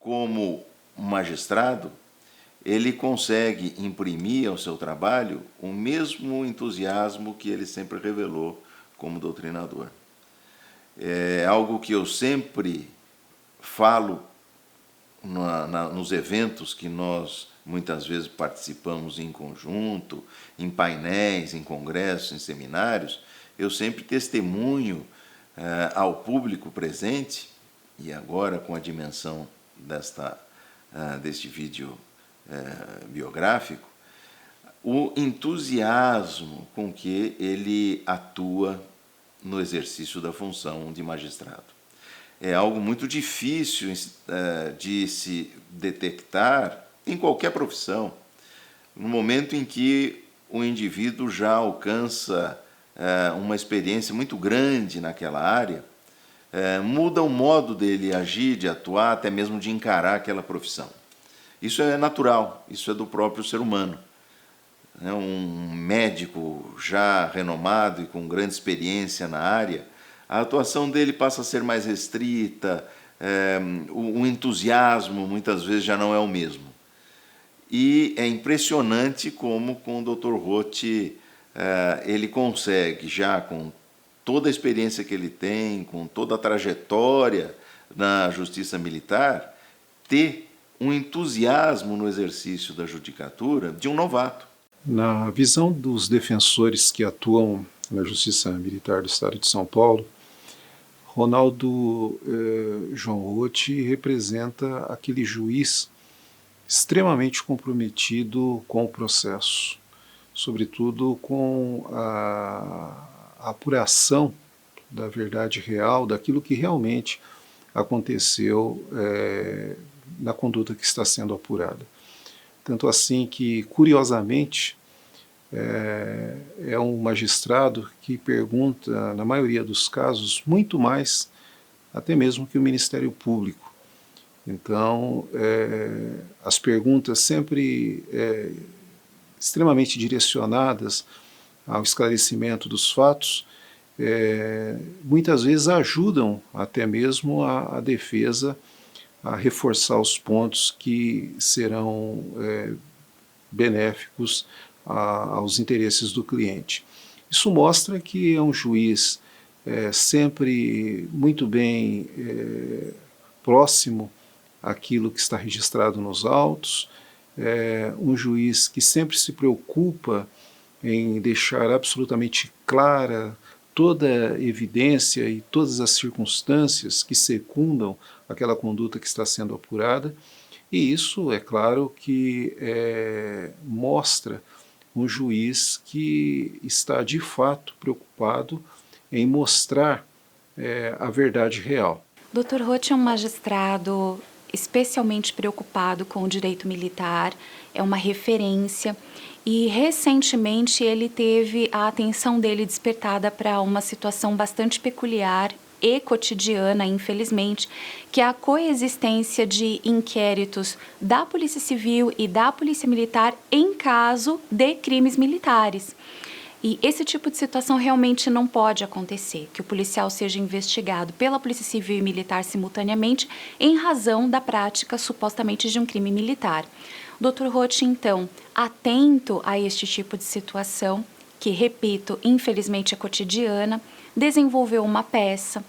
como magistrado, ele consegue imprimir ao seu trabalho o mesmo entusiasmo que ele sempre revelou como doutrinador. É algo que eu sempre falo nos eventos que nós muitas vezes participamos em conjunto, em painéis, em congressos, em seminários. Eu sempre testemunho ao público presente, e agora com a dimensão deste vídeo biográfico, o entusiasmo com que ele atua no exercício da função de magistrado. É algo muito difícil de se detectar em qualquer profissão. No momento em que o indivíduo já alcança uma experiência muito grande naquela área, muda o modo dele agir, de atuar, até mesmo de encarar aquela profissão. Isso é natural, isso é do próprio ser humano. Um médico já renomado e com grande experiência na área, a atuação dele passa a ser mais restrita, o entusiasmo muitas vezes já não é o mesmo. E é impressionante como com o Dr. Roth ele consegue, já com toda a experiência que ele tem, com toda a trajetória na Justiça Militar, ter um entusiasmo no exercício da judicatura de um novato. Na visão dos defensores que atuam na Justiça Militar do Estado de São Paulo, Ronaldo João Roth representa aquele juiz extremamente comprometido com o processo, sobretudo com a apuração da verdade real, daquilo que realmente aconteceu na conduta que está sendo apurada. Tanto assim que, curiosamente, é um magistrado que pergunta, na maioria dos casos, muito mais até mesmo que o Ministério Público. Então, as perguntas sempre extremamente direcionadas ao esclarecimento dos fatos, muitas vezes ajudam até mesmo a defesa a reforçar os pontos que serão benéficos aos interesses do cliente. Isso mostra que é um juiz sempre muito bem próximo àquilo que está registrado nos autos, um juiz que sempre se preocupa em deixar absolutamente clara toda a evidência e todas as circunstâncias que secundam aquela conduta que está sendo apurada, e isso, é claro, que mostra um juiz que está de fato preocupado em mostrar a verdade real. Dr. Roth é um magistrado especialmente preocupado com o direito militar, é uma referência, e recentemente ele teve a atenção dele despertada para uma situação bastante peculiar e cotidiana, infelizmente, que é a coexistência de inquéritos da Polícia Civil e da Polícia Militar em caso de crimes militares. E esse tipo de situação realmente não pode acontecer, que o policial seja investigado pela Polícia Civil e Militar simultaneamente em razão da prática supostamente de um crime militar. O Dr. Roth, então, atento a este tipo de situação, que, repito, infelizmente é cotidiana, desenvolveu uma peça,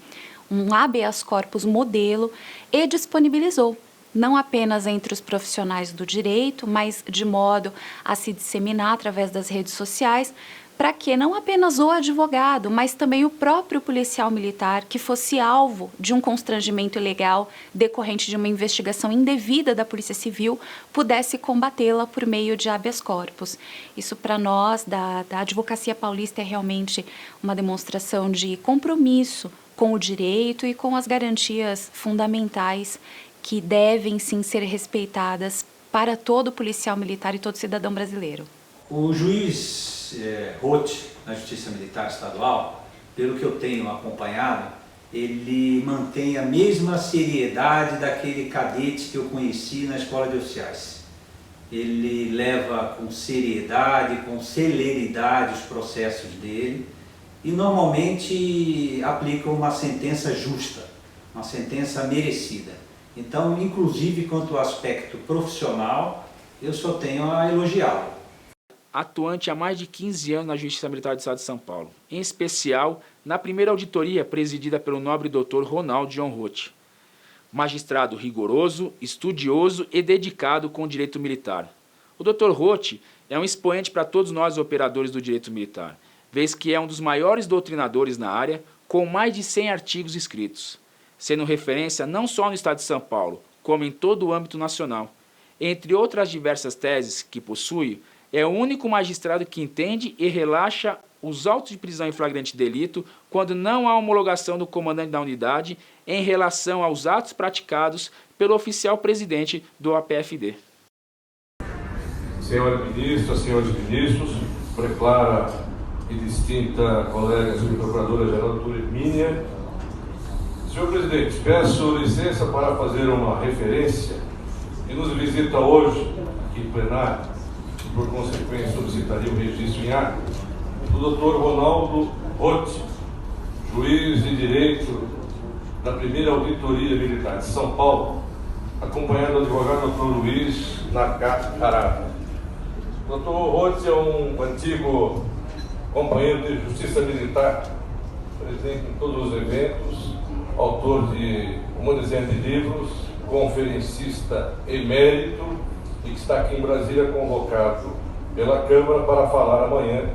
um habeas corpus modelo e disponibilizou, não apenas entre os profissionais do direito, mas de modo a se disseminar através das redes sociais, para que não apenas o advogado, mas também o próprio policial militar que fosse alvo de um constrangimento ilegal decorrente de uma investigação indevida da Polícia Civil pudesse combatê-la por meio de habeas corpus. Isso para nós, da Advocacia Paulista, é realmente uma demonstração de compromisso com o direito e com as garantias fundamentais que devem sim ser respeitadas para todo policial militar e todo cidadão brasileiro. O juiz Roth, na Justiça Militar Estadual, pelo que eu tenho acompanhado, ele mantém a mesma seriedade daquele cadete que eu conheci na Escola de Oficiais. Ele leva com seriedade, com celeridade os processos dele e normalmente aplica uma sentença justa, uma sentença merecida. Então, inclusive quanto ao aspecto profissional, eu só tenho a elogiá-lo. Atuante há mais de 15 anos na Justiça Militar do Estado de São Paulo, em especial na primeira auditoria presidida pelo nobre Dr. Ronaldo João Roth. Magistrado rigoroso, estudioso e dedicado com o direito militar. O Dr. Roth é um expoente para todos nós operadores do direito militar, vez que é um dos maiores doutrinadores na área, com mais de 100 artigos escritos, sendo referência não só no Estado de São Paulo, como em todo o âmbito nacional. Entre outras diversas teses que possui, é o único magistrado que entende e relaxa os autos de prisão em flagrante delito quando não há homologação do comandante da unidade em relação aos atos praticados pelo oficial presidente do APFD. Senhora ministra, senhores ministros, preclara e distinta colega subprocuradora-geral doutora Hermínia. Senhor presidente, peço licença para fazer uma referência que nos visita hoje aqui em plenário, e por consequência solicitaria o registro em ata, do Dr. Ronaldo Roth, juiz de direito da primeira auditoria militar de São Paulo, acompanhado do advogado Dr. Luiz Nakata Carata. O Dr. Roth é um antigo companheiro de justiça militar, presente em todos os eventos, autor de uma dezena de livros, conferencista emérito e que está aqui em Brasília convocado pela Câmara para falar amanhã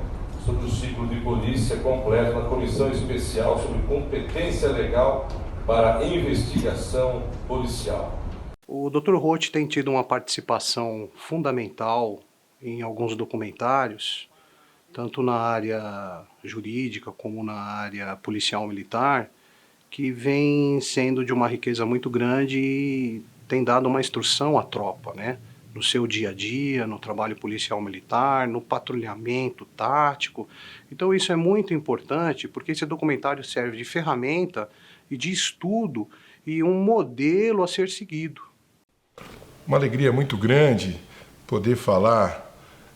sobre o ciclo de polícia completo na Comissão Especial sobre Competência Legal para Investigação Policial. O Dr. Roth tem tido uma participação fundamental em alguns documentários, tanto na área jurídica como na área policial militar, que vem sendo de uma riqueza muito grande e tem dado uma instrução à tropa, né? No seu dia a dia, no trabalho policial militar, no patrulhamento tático. Então isso é muito importante, porque esse documentário serve de ferramenta e de estudo e um modelo a ser seguido. Uma alegria muito grande poder falar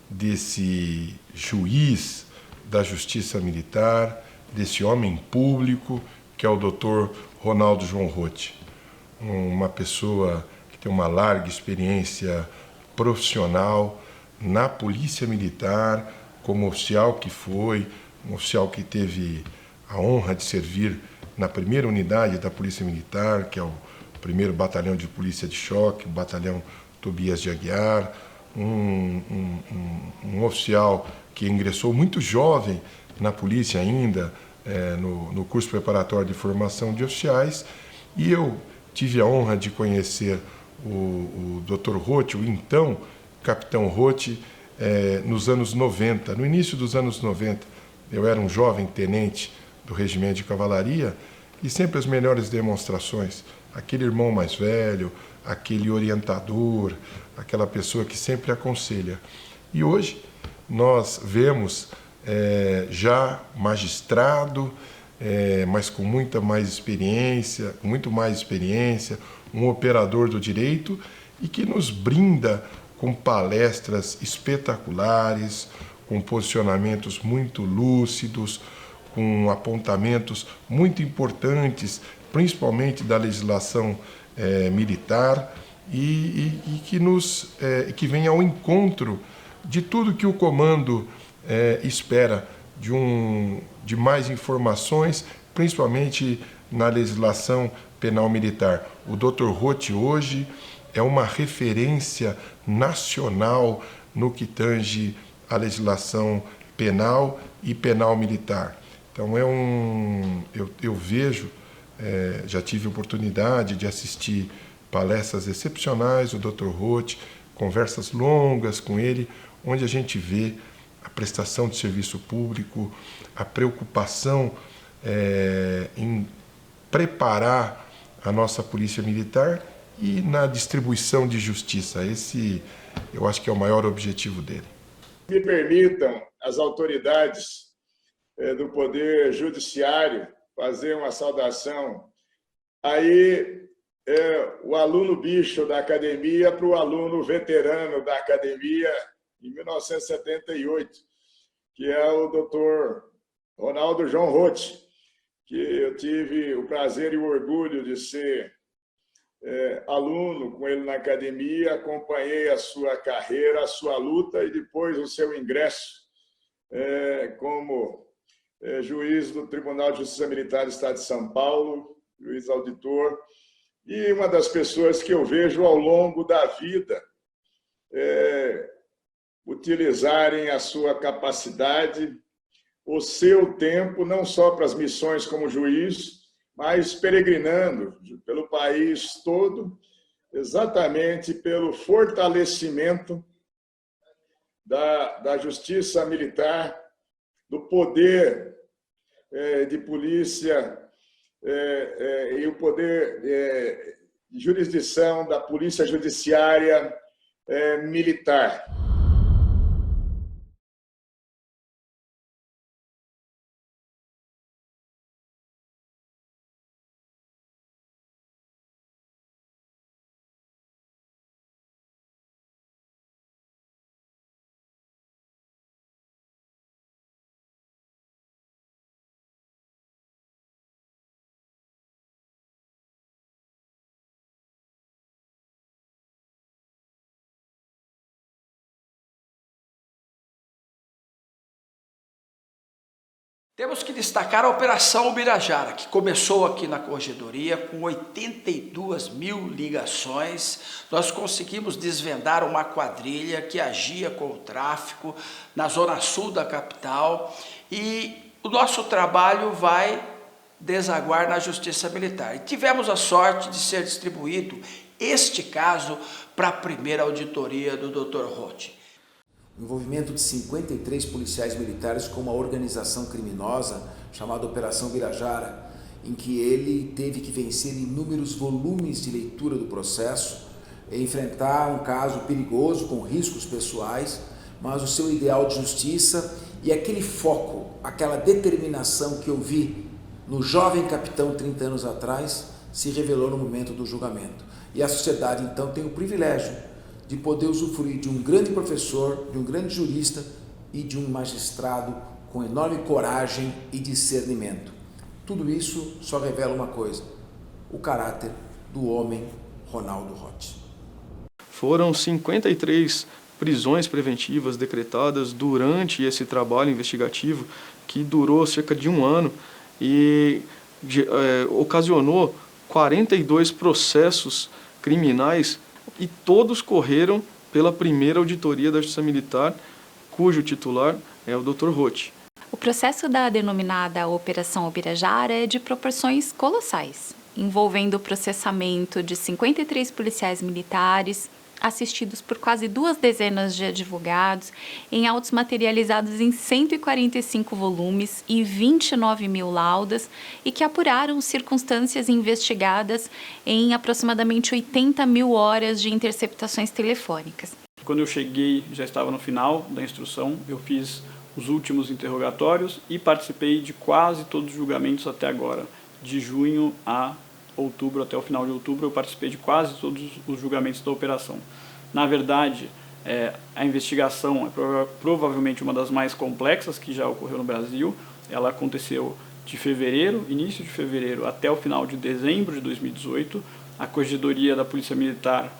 desse juiz da Justiça Militar, desse homem público, que é o Dr. Ronaldo João Roth. Uma pessoa que tem uma larga experiência profissional na Polícia Militar, como oficial que foi, um oficial que teve a honra de servir na primeira unidade da Polícia Militar, que é o 1º Batalhão de Polícia de Choque, o Batalhão Tobias de Aguiar, um oficial que ingressou muito jovem na polícia ainda, no curso preparatório de formação de oficiais, e eu tive a honra de conhecer o Dr. Roth, o então Capitão Roth, nos anos 90, no início dos anos 90. Eu era um jovem tenente do Regimento de Cavalaria e sempre as melhores demonstrações. Aquele irmão mais velho, aquele orientador, aquela pessoa que sempre aconselha. E hoje nós vemos já magistrado, mas com muito mais experiência, um operador do direito e que nos brinda com palestras espetaculares, com posicionamentos muito lúcidos, com apontamentos muito importantes, principalmente da legislação militar, e que vem ao encontro de tudo que o comando espera, de mais informações, principalmente na legislação penal militar. O Dr. Roth hoje é uma referência nacional no que tange a legislação penal e penal militar. Então eu vejo, já tive oportunidade de assistir palestras excepcionais do Dr. Roth, conversas longas com ele, onde a gente vê a prestação de serviço público, a preocupação em preparar a nossa polícia militar e na distribuição de justiça. Esse, eu acho que é o maior objetivo dele. Me permitam as autoridades do Poder Judiciário fazer uma saudação aí, o aluno bicho da academia para o aluno veterano da academia em 1978, que é o Dr. Ronaldo João Roth, que eu tive o prazer e o orgulho de ser aluno com ele na academia, acompanhei a sua carreira, a sua luta e depois o seu ingresso como juiz do Tribunal de Justiça Militar do Estado de São Paulo, juiz auditor, e uma das pessoas que eu vejo ao longo da vida utilizarem a sua capacidade, o seu tempo, não só para as missões como juiz, mas peregrinando pelo país todo, exatamente pelo fortalecimento da justiça militar, do poder de polícia e o poder de jurisdição da polícia judiciária militar. Temos que destacar a Operação Ubirajara, que começou aqui na Corregedoria com 82 mil ligações. Nós conseguimos desvendar uma quadrilha que agia com o tráfico na zona sul da capital e o nosso trabalho vai desaguar na Justiça Militar. E tivemos a sorte de ser distribuído este caso para a primeira auditoria do Dr. Roth. O envolvimento de 53 policiais militares com uma organização criminosa chamada Operação Ubirajara, em que ele teve que vencer inúmeros volumes de leitura do processo, enfrentar um caso perigoso com riscos pessoais, mas o seu ideal de justiça e aquele foco, aquela determinação que eu vi no jovem capitão 30 anos atrás, se revelou no momento do julgamento. E a sociedade então tem o privilégio de poder usufruir de um grande professor, de um grande jurista e de um magistrado com enorme coragem e discernimento. Tudo isso só revela uma coisa: o caráter do homem Ronaldo Roth. Foram 53 prisões preventivas decretadas durante esse trabalho investigativo, que durou cerca de 1 ano e ocasionou 42 processos criminais, e todos correram pela primeira auditoria da Justiça Militar, cujo titular é o Dr. Roth. O processo da denominada Operação Ubirajara é de proporções colossais, envolvendo o processamento de 53 policiais militares, assistidos por quase 2 dezenas de advogados, em autos materializados em 145 volumes e 29 mil laudas, e que apuraram circunstâncias investigadas em aproximadamente 80 mil horas de interceptações telefônicas. Quando eu cheguei, já estava no final da instrução, eu fiz os últimos interrogatórios e participei de quase todos os julgamentos até agora. De junho a outubro, até o final de outubro, eu participei de quase todos os julgamentos da operação. Na verdade, a investigação é provavelmente uma das mais complexas que já ocorreu no Brasil. Ela aconteceu de fevereiro, início de fevereiro, até o final de dezembro de 2018. A Corregedoria da Polícia Militar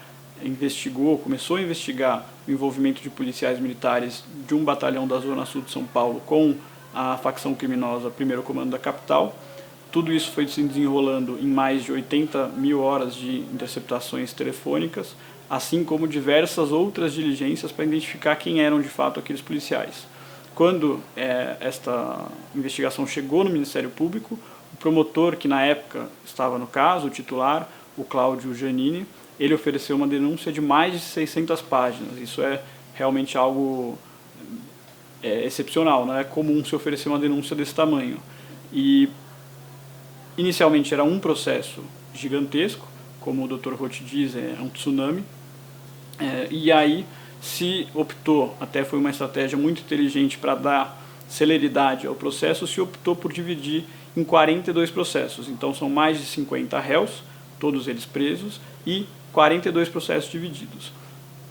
começou a investigar o envolvimento de policiais militares de um batalhão da Zona Sul de São Paulo com a facção criminosa Primeiro Comando da Capital. Tudo isso foi se desenrolando em mais de 80 mil horas de interceptações telefônicas, assim como diversas outras diligências para identificar quem eram de fato aqueles policiais. Quando esta investigação chegou no Ministério Público, o promotor que na época estava no caso, o titular, o Cláudio Giannini, ele ofereceu uma denúncia de mais de 600 páginas. Isso é realmente algo excepcional, não é comum se oferecer uma denúncia desse tamanho. E inicialmente era um processo gigantesco, como o Dr. Roth diz, é um tsunami, e aí se optou, até foi uma estratégia muito inteligente para dar celeridade ao processo, se optou por dividir em 42 processos. Então são mais de 50 réus, todos eles presos, e 42 processos divididos.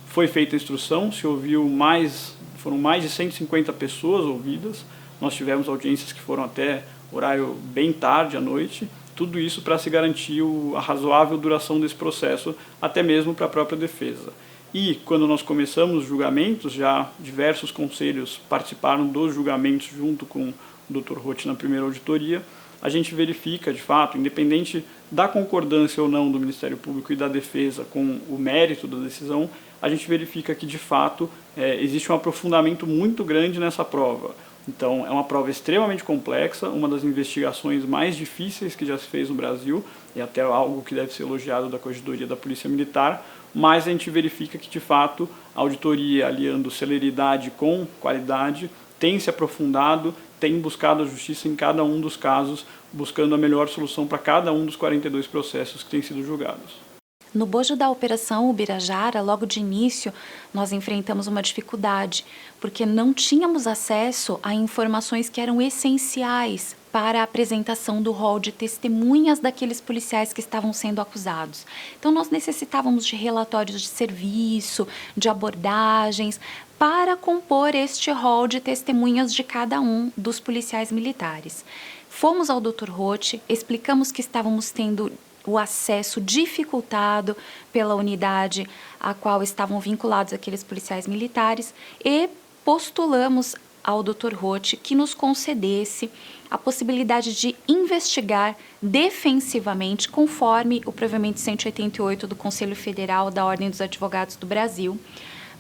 Foi feita a instrução, foram mais de 150 pessoas ouvidas, nós tivemos audiências que foram até horário bem tarde à noite, Tudo isso para se garantir a razoável duração desse processo, até mesmo para a própria defesa. E quando nós começamos os julgamentos, já diversos conselhos participaram dos julgamentos junto com o Dr. Roth na primeira auditoria, a gente verifica, de fato, independente da concordância ou não do Ministério Público e da defesa com o mérito da decisão, a gente verifica que, de fato, existe um aprofundamento muito grande nessa prova. Então, é uma prova extremamente complexa, uma das investigações mais difíceis que já se fez no Brasil, e até algo que deve ser elogiado da Corregedoria da Polícia Militar, mas a gente verifica que, de fato, a auditoria, aliando celeridade com qualidade, tem se aprofundado, tem buscado a justiça em cada um dos casos, buscando a melhor solução para cada um dos 42 processos que têm sido julgados. No bojo da Operação Ubirajara, logo de início, nós enfrentamos uma dificuldade, porque não tínhamos acesso a informações que eram essenciais para a apresentação do rol de testemunhas daqueles policiais que estavam sendo acusados. Então, nós necessitávamos de relatórios de serviço, de abordagens, para compor este rol de testemunhas de cada um dos policiais militares. Fomos ao Dr. Roth, explicamos que estávamos tendo o acesso dificultado pela unidade a qual estavam vinculados aqueles policiais militares e postulamos ao Dr. Roth que nos concedesse a possibilidade de investigar defensivamente, conforme o provimento 188 do Conselho Federal da Ordem dos Advogados do Brasil,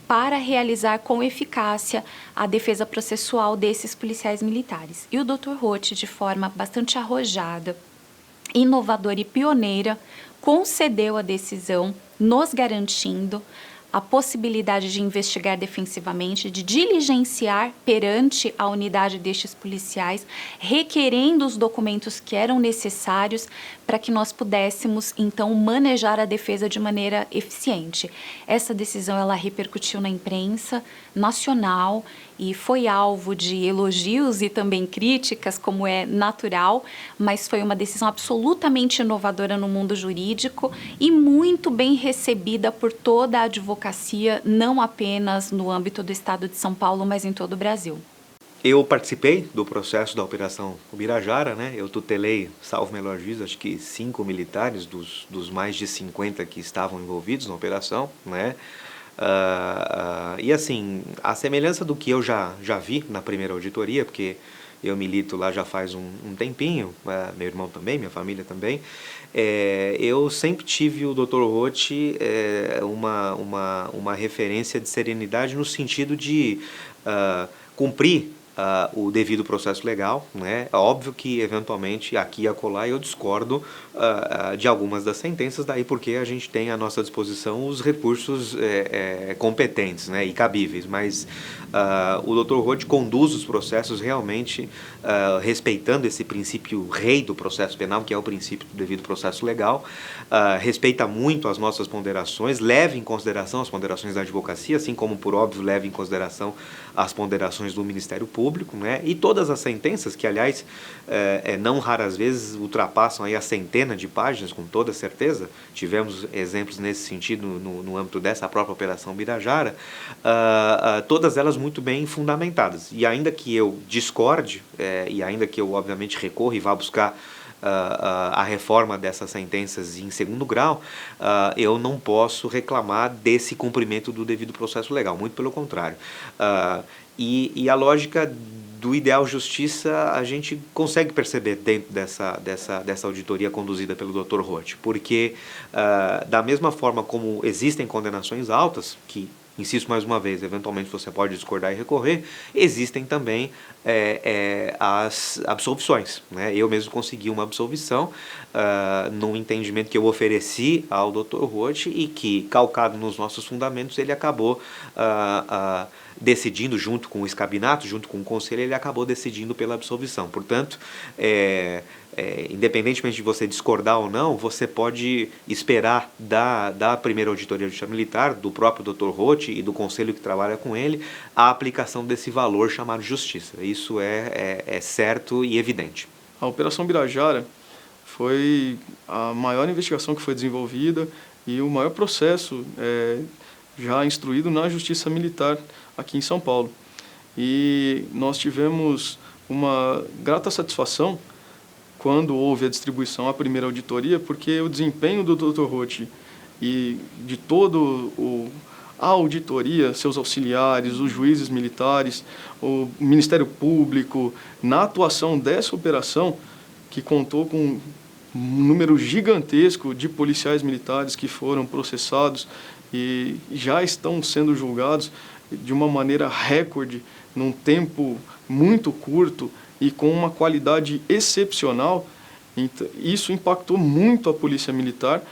para realizar com eficácia a defesa processual desses policiais militares. E o Dr. Roth, de forma bastante arrojada, inovadora e pioneira, concedeu a decisão, nos garantindo a possibilidade de investigar defensivamente, de diligenciar perante a unidade destes policiais, requerendo os documentos que eram necessários para que nós pudéssemos, então, manejar a defesa de maneira eficiente. Essa decisão, ela repercutiu na imprensa nacional e foi alvo de elogios e também críticas, como é natural, mas foi uma decisão absolutamente inovadora no mundo jurídico e muito bem recebida por toda a advocacia, não apenas no âmbito do estado de São Paulo, mas em todo o Brasil. Eu participei do processo da Operação Ubirajara, né? Eu tutelei, salvo melhor juízo, acho que 5 militares dos mais de 50 que estavam envolvidos na operação, né? E assim, a semelhança do que eu já vi na primeira auditoria, porque eu milito lá já faz um tempinho, meu irmão também, minha família também, eu sempre tive o Dr. Roth uma referência de serenidade no sentido de cumprir o devido processo legal, né? É óbvio que, eventualmente, aqui e acolá eu discordo de algumas das sentenças, daí porque a gente tem à nossa disposição os recursos competentes, né, e cabíveis, mas o Dr. Roth conduz os processos realmente respeitando esse princípio rei do processo penal, que é o princípio do devido processo legal, respeita muito as nossas ponderações, leva em consideração as ponderações da advocacia, assim como, por óbvio, leva em consideração as ponderações do Ministério Público, né? E todas as sentenças, que aliás não raras vezes ultrapassam aí a centena de páginas, com toda certeza, tivemos exemplos nesse sentido no âmbito dessa própria Operação Ubirajara, todas elas muito bem fundamentadas. E ainda que eu discorde, e ainda que eu obviamente recorra e vá buscar a reforma dessas sentenças em segundo grau, eu não posso reclamar desse cumprimento do devido processo legal, muito pelo contrário. E a lógica do ideal justiça a gente consegue perceber dentro dessa auditoria conduzida pelo Dr. Roth, porque da mesma forma como existem condenações altas, que, insisto mais uma vez, eventualmente você pode discordar e recorrer, existem também as absolvições, né? Eu mesmo consegui uma absolvição no entendimento que eu ofereci ao Dr. Roth e que, calcado nos nossos fundamentos, ele acabou decidindo, junto com o escabinato, junto com o conselho, ele acabou decidindo pela absolvição. Portanto, independentemente de você discordar ou não, você pode esperar da primeira auditoria de justiça militar, do próprio Dr. Roth e do conselho que trabalha com ele, a aplicação desse valor chamado justiça. Isso é certo e evidente. A Operação Ubirajara foi a maior investigação que foi desenvolvida e o maior processo já instruído na Justiça Militar aqui em São Paulo. E nós tivemos uma grata satisfação quando houve a distribuição à primeira auditoria, porque o desempenho do Dr. Roth e de todo a auditoria, seus auxiliares, os juízes militares, o Ministério Público, na atuação dessa operação, que contou com um número gigantesco de policiais militares que foram processados e já estão sendo julgados de uma maneira recorde, num tempo muito curto e com uma qualidade excepcional. Isso impactou muito a Polícia Militar,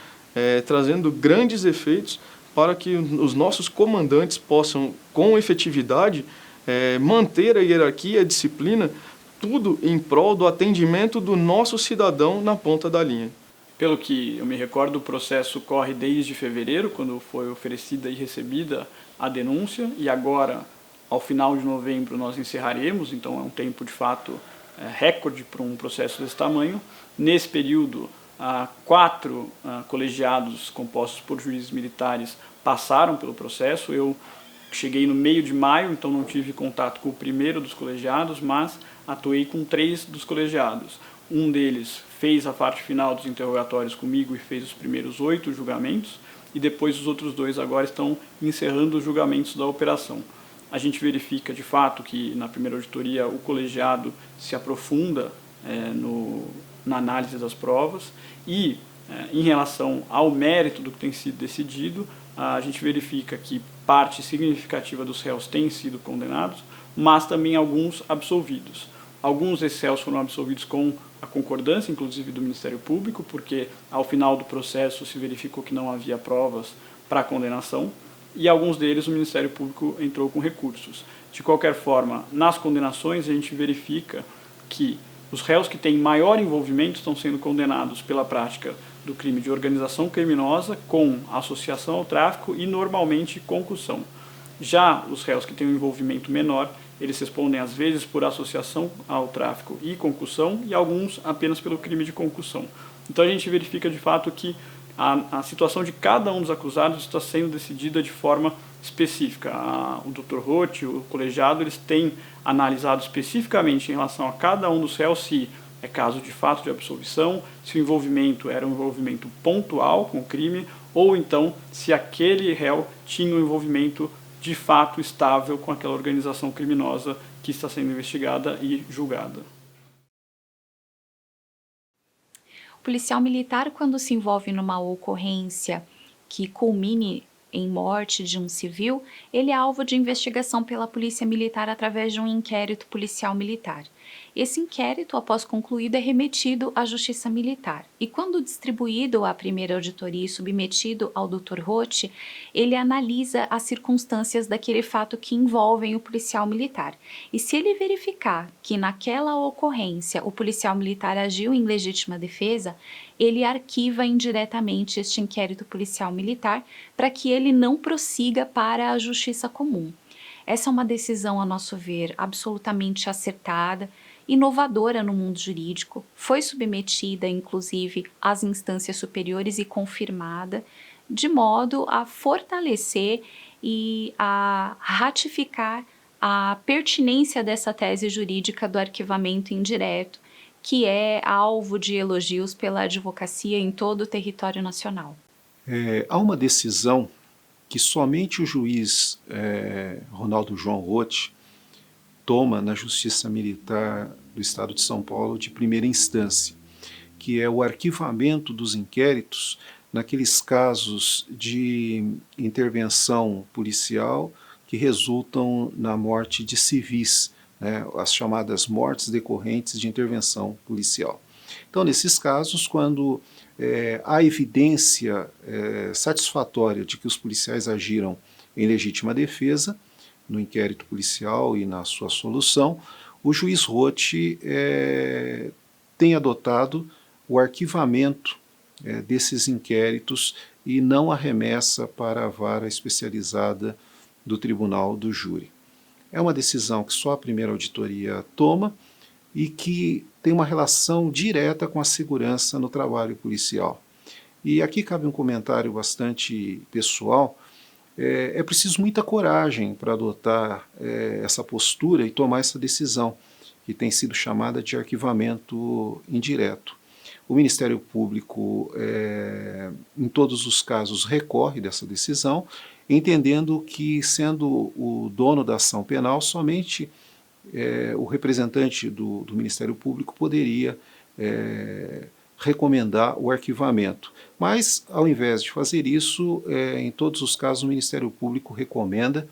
trazendo grandes efeitos para que os nossos comandantes possam, com efetividade, manter a hierarquia, a disciplina, tudo em prol do atendimento do nosso cidadão na ponta da linha. Pelo que eu me recordo, o processo corre desde fevereiro, quando foi oferecida e recebida a denúncia, e agora, ao final de novembro, nós encerraremos, então é um tempo, de fato, recorde para um processo desse tamanho. Nesse período, 4 colegiados compostos por juízes militares passaram pelo processo. Eu cheguei no meio de maio, então não tive contato com o primeiro dos colegiados, mas atuei com 3 dos colegiados. Um deles fez a parte final dos interrogatórios comigo e fez os primeiros 8 julgamentos, e depois os outros 2 agora estão encerrando os julgamentos da operação. A gente verifica, de fato, que na primeira auditoria o colegiado se aprofunda na análise das provas e, em relação ao mérito do que tem sido decidido, a gente verifica que parte significativa dos réus têm sido condenados, mas também alguns absolvidos. Alguns desses réus foram absolvidos com a concordância, inclusive, do Ministério Público, porque ao final do processo se verificou que não havia provas para a condenação, e alguns deles o Ministério Público entrou com recursos. De qualquer forma, nas condenações a gente verifica que os réus que têm maior envolvimento estão sendo condenados pela prática do crime de organização criminosa com associação ao tráfico e, normalmente, concussão. Já os réus que têm um envolvimento menor, eles respondem às vezes por associação ao tráfico e concussão, e alguns apenas pelo crime de concussão. Então a gente verifica de fato que a situação de cada um dos acusados está sendo decidida de forma específica. O Dr. Roth, o colegiado, eles têm analisado especificamente em relação a cada um dos réus se é caso de fato de absolvição, se o envolvimento era um envolvimento pontual com o crime, ou então se aquele réu tinha um envolvimento de fato estável com aquela organização criminosa que está sendo investigada e julgada. O policial militar, quando se envolve numa ocorrência que culmine em morte de um civil, ele é alvo de investigação pela Polícia Militar através de um inquérito policial militar. Esse inquérito, após concluído, é remetido à Justiça Militar. E quando distribuído à primeira auditoria e submetido ao Dr. Roth, ele analisa as circunstâncias daquele fato que envolvem o policial militar. E se ele verificar que naquela ocorrência o policial militar agiu em legítima defesa, ele arquiva indiretamente este inquérito policial militar para que ele não prossiga para a justiça comum. Essa é uma decisão, a nosso ver, absolutamente acertada, inovadora no mundo jurídico, foi submetida, inclusive, às instâncias superiores e confirmada, de modo a fortalecer e a ratificar a pertinência dessa tese jurídica do arquivamento indireto, que é alvo de elogios pela advocacia em todo o território nacional. Há uma decisão que somente o juiz Ronaldo João Roth toma na Justiça Militar do Estado de São Paulo de primeira instância, que é o arquivamento dos inquéritos naqueles casos de intervenção policial que resultam na morte de civis, as chamadas mortes decorrentes de intervenção policial. Então, nesses casos, quando há evidência satisfatória de que os policiais agiram em legítima defesa, no inquérito policial e na sua solução, o juiz Roth tem adotado o arquivamento desses inquéritos e não a remessa para a vara especializada do Tribunal do Júri. É uma decisão que só a primeira auditoria toma e que tem uma relação direta com a segurança no trabalho policial. E aqui cabe um comentário bastante pessoal. É preciso muita coragem para adotar essa postura e tomar essa decisão, que tem sido chamada de arquivamento indireto. O Ministério Público, em todos os casos, recorre dessa decisão, entendendo que, sendo o dono da ação penal, somente o representante do Ministério Público poderia recomendar o arquivamento. Mas, ao invés de fazer isso, em todos os casos, o Ministério Público recomenda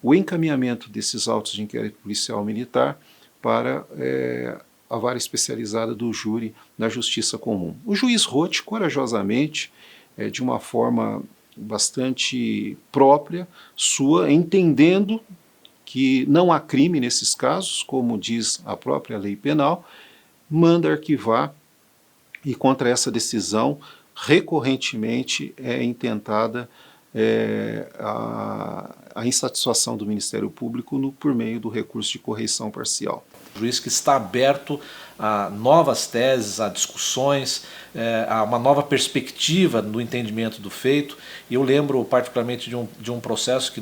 o encaminhamento desses autos de inquérito policial militar para a vara especializada do júri na Justiça Comum. O juiz Roth, corajosamente, de uma forma bastante própria, sua, entendendo que não há crime nesses casos, como diz a própria lei penal, manda arquivar, e contra essa decisão, recorrentemente é intentada a insatisfação do Ministério Público por meio do recurso de correição parcial. Juiz que está aberto a novas teses, a discussões, a uma nova perspectiva no entendimento do feito. E eu lembro particularmente de um processo que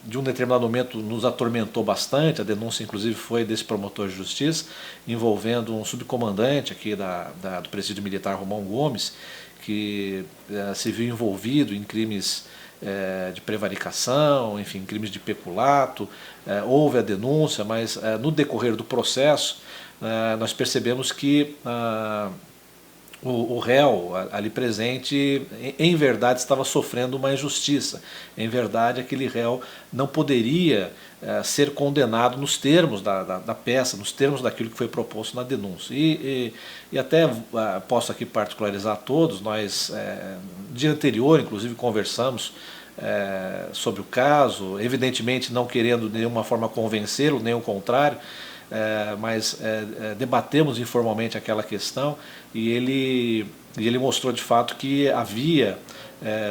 de um determinado momento nos atormentou bastante. A denúncia inclusive foi desse promotor de justiça, envolvendo um subcomandante aqui do presídio militar Romão Gomes, que se viu envolvido em crimes de prevaricação, enfim, crimes de peculato. Houve a denúncia, mas no decorrer do processo nós percebemos que o réu ali presente, em verdade, estava sofrendo uma injustiça. Em verdade, aquele réu não poderia ser condenado nos termos da peça, nos termos daquilo que foi proposto na denúncia. E até posso aqui particularizar a todos, nós, no dia anterior, inclusive, conversamos sobre o caso, evidentemente não querendo de nenhuma forma convencê-lo, nem o contrário, mas debatemos informalmente aquela questão, e ele mostrou de fato que havia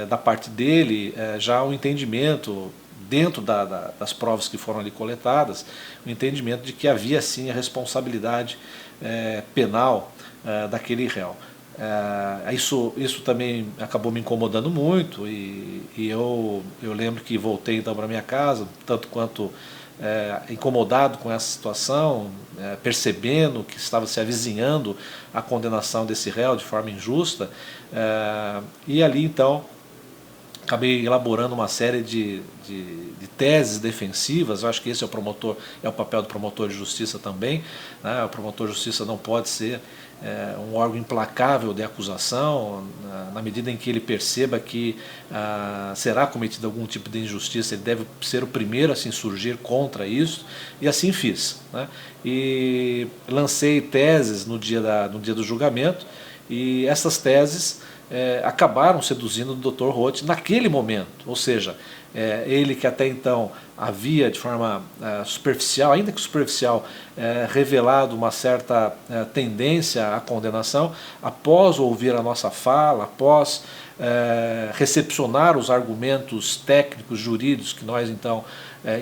da parte dele já um entendimento, dentro das provas que foram ali coletadas, o entendimento de que havia sim a responsabilidade penal daquele réu. Isso também acabou me incomodando muito, e eu lembro que voltei então para minha casa, tanto quanto incomodado com essa situação, percebendo que estava se avizinhando a condenação desse réu de forma injusta, e ali então acabei elaborando uma série de teses defensivas. Eu acho que esse é o papel do promotor de justiça também, né? O promotor de justiça não pode ser um órgão implacável de acusação. Na medida em que ele perceba que será cometida algum tipo de injustiça, ele deve ser o primeiro a se insurgir contra isso, e assim fiz, né? E lancei teses no dia do julgamento, e essas teses acabaram seduzindo o Dr. Roth naquele momento. Ou seja, ele que até então havia de forma superficial, ainda que superficial, revelado uma certa tendência à condenação, após ouvir a nossa fala, após recepcionar os argumentos técnicos, jurídicos que nós então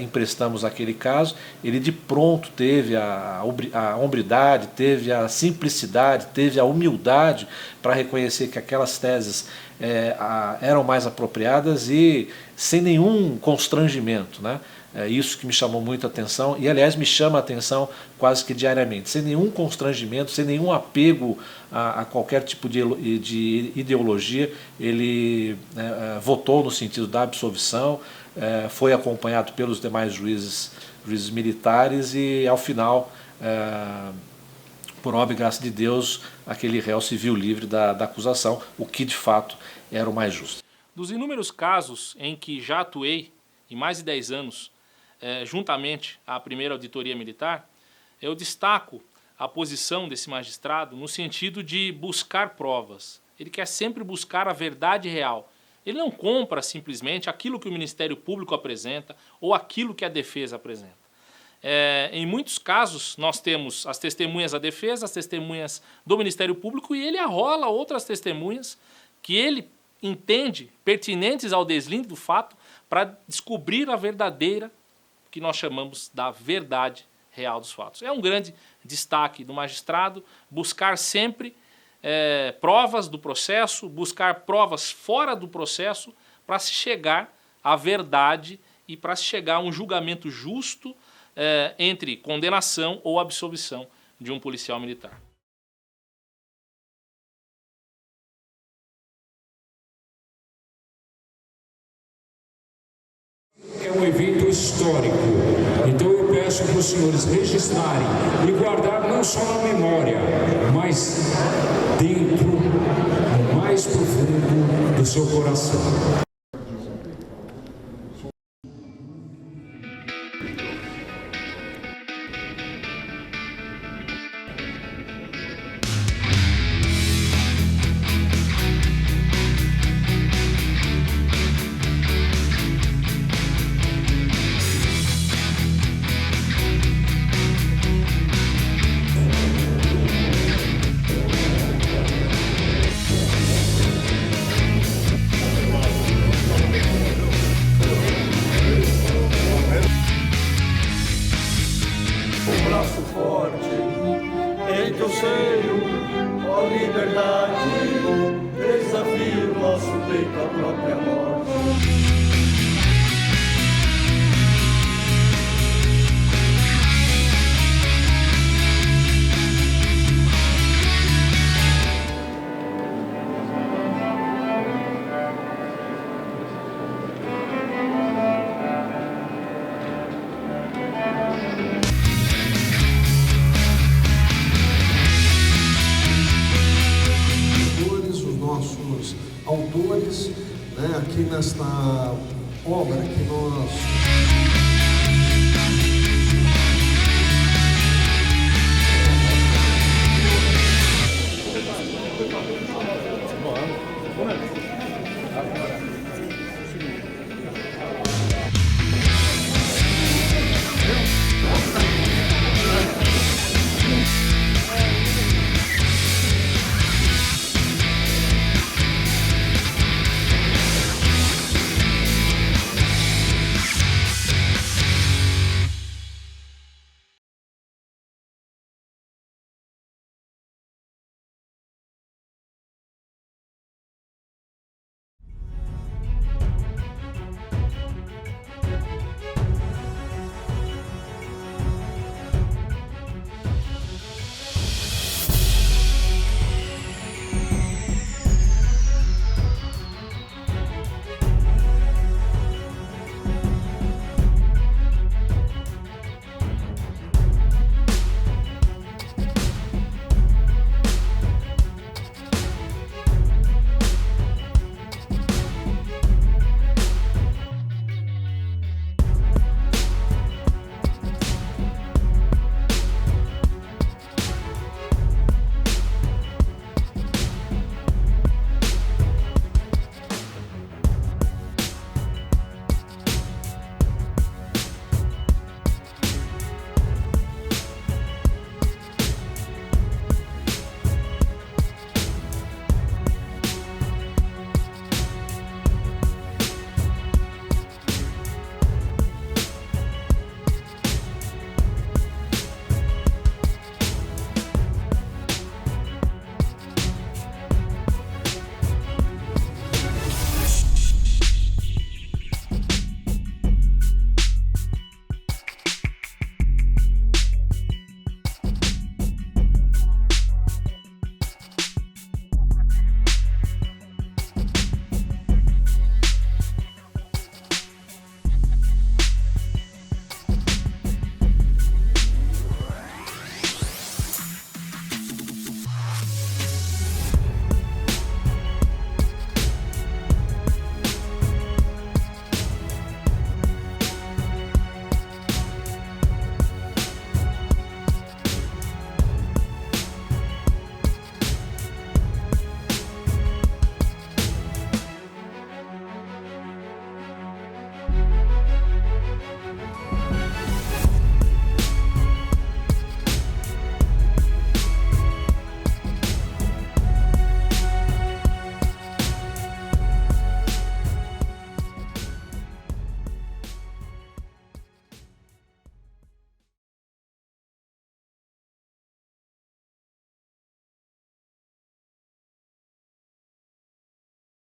emprestamos àquele caso, ele de pronto teve a hombridade, teve a simplicidade, teve a humildade para reconhecer que aquelas teses eram mais apropriadas, e sem nenhum constrangimento, né? Isso que me chamou muito a atenção, e aliás me chama a atenção quase que diariamente, sem nenhum constrangimento, sem nenhum apego a qualquer tipo de ideologia. Ele votou no sentido da absolvição, foi acompanhado pelos demais juízes militares, e ao final, por obra e graça de Deus, aquele réu se viu livre da acusação, o que de fato era o mais justo. Dos inúmeros casos em que já atuei, em mais de 10 anos, juntamente à primeira auditoria militar, eu destaco a posição desse magistrado no sentido de buscar provas. Ele quer sempre buscar a verdade real. Ele não compra simplesmente aquilo que o Ministério Público apresenta ou aquilo que a defesa apresenta. Em muitos casos, nós temos as testemunhas da defesa, as testemunhas do Ministério Público, e ele arrola outras testemunhas que ele entende pertinentes ao deslinde do fato, para descobrir a verdadeira, que nós chamamos da verdade real dos fatos. É um grande destaque do magistrado buscar sempre provas do processo, buscar provas fora do processo, para se chegar à verdade e para se chegar a um julgamento justo, entre condenação ou absolvição de um policial militar. É um evento histórico, então eu peço para os senhores registrarem e guardar não só na memória, mas dentro, no mais profundo do seu coração. Autores, né, aqui nesta obra que nós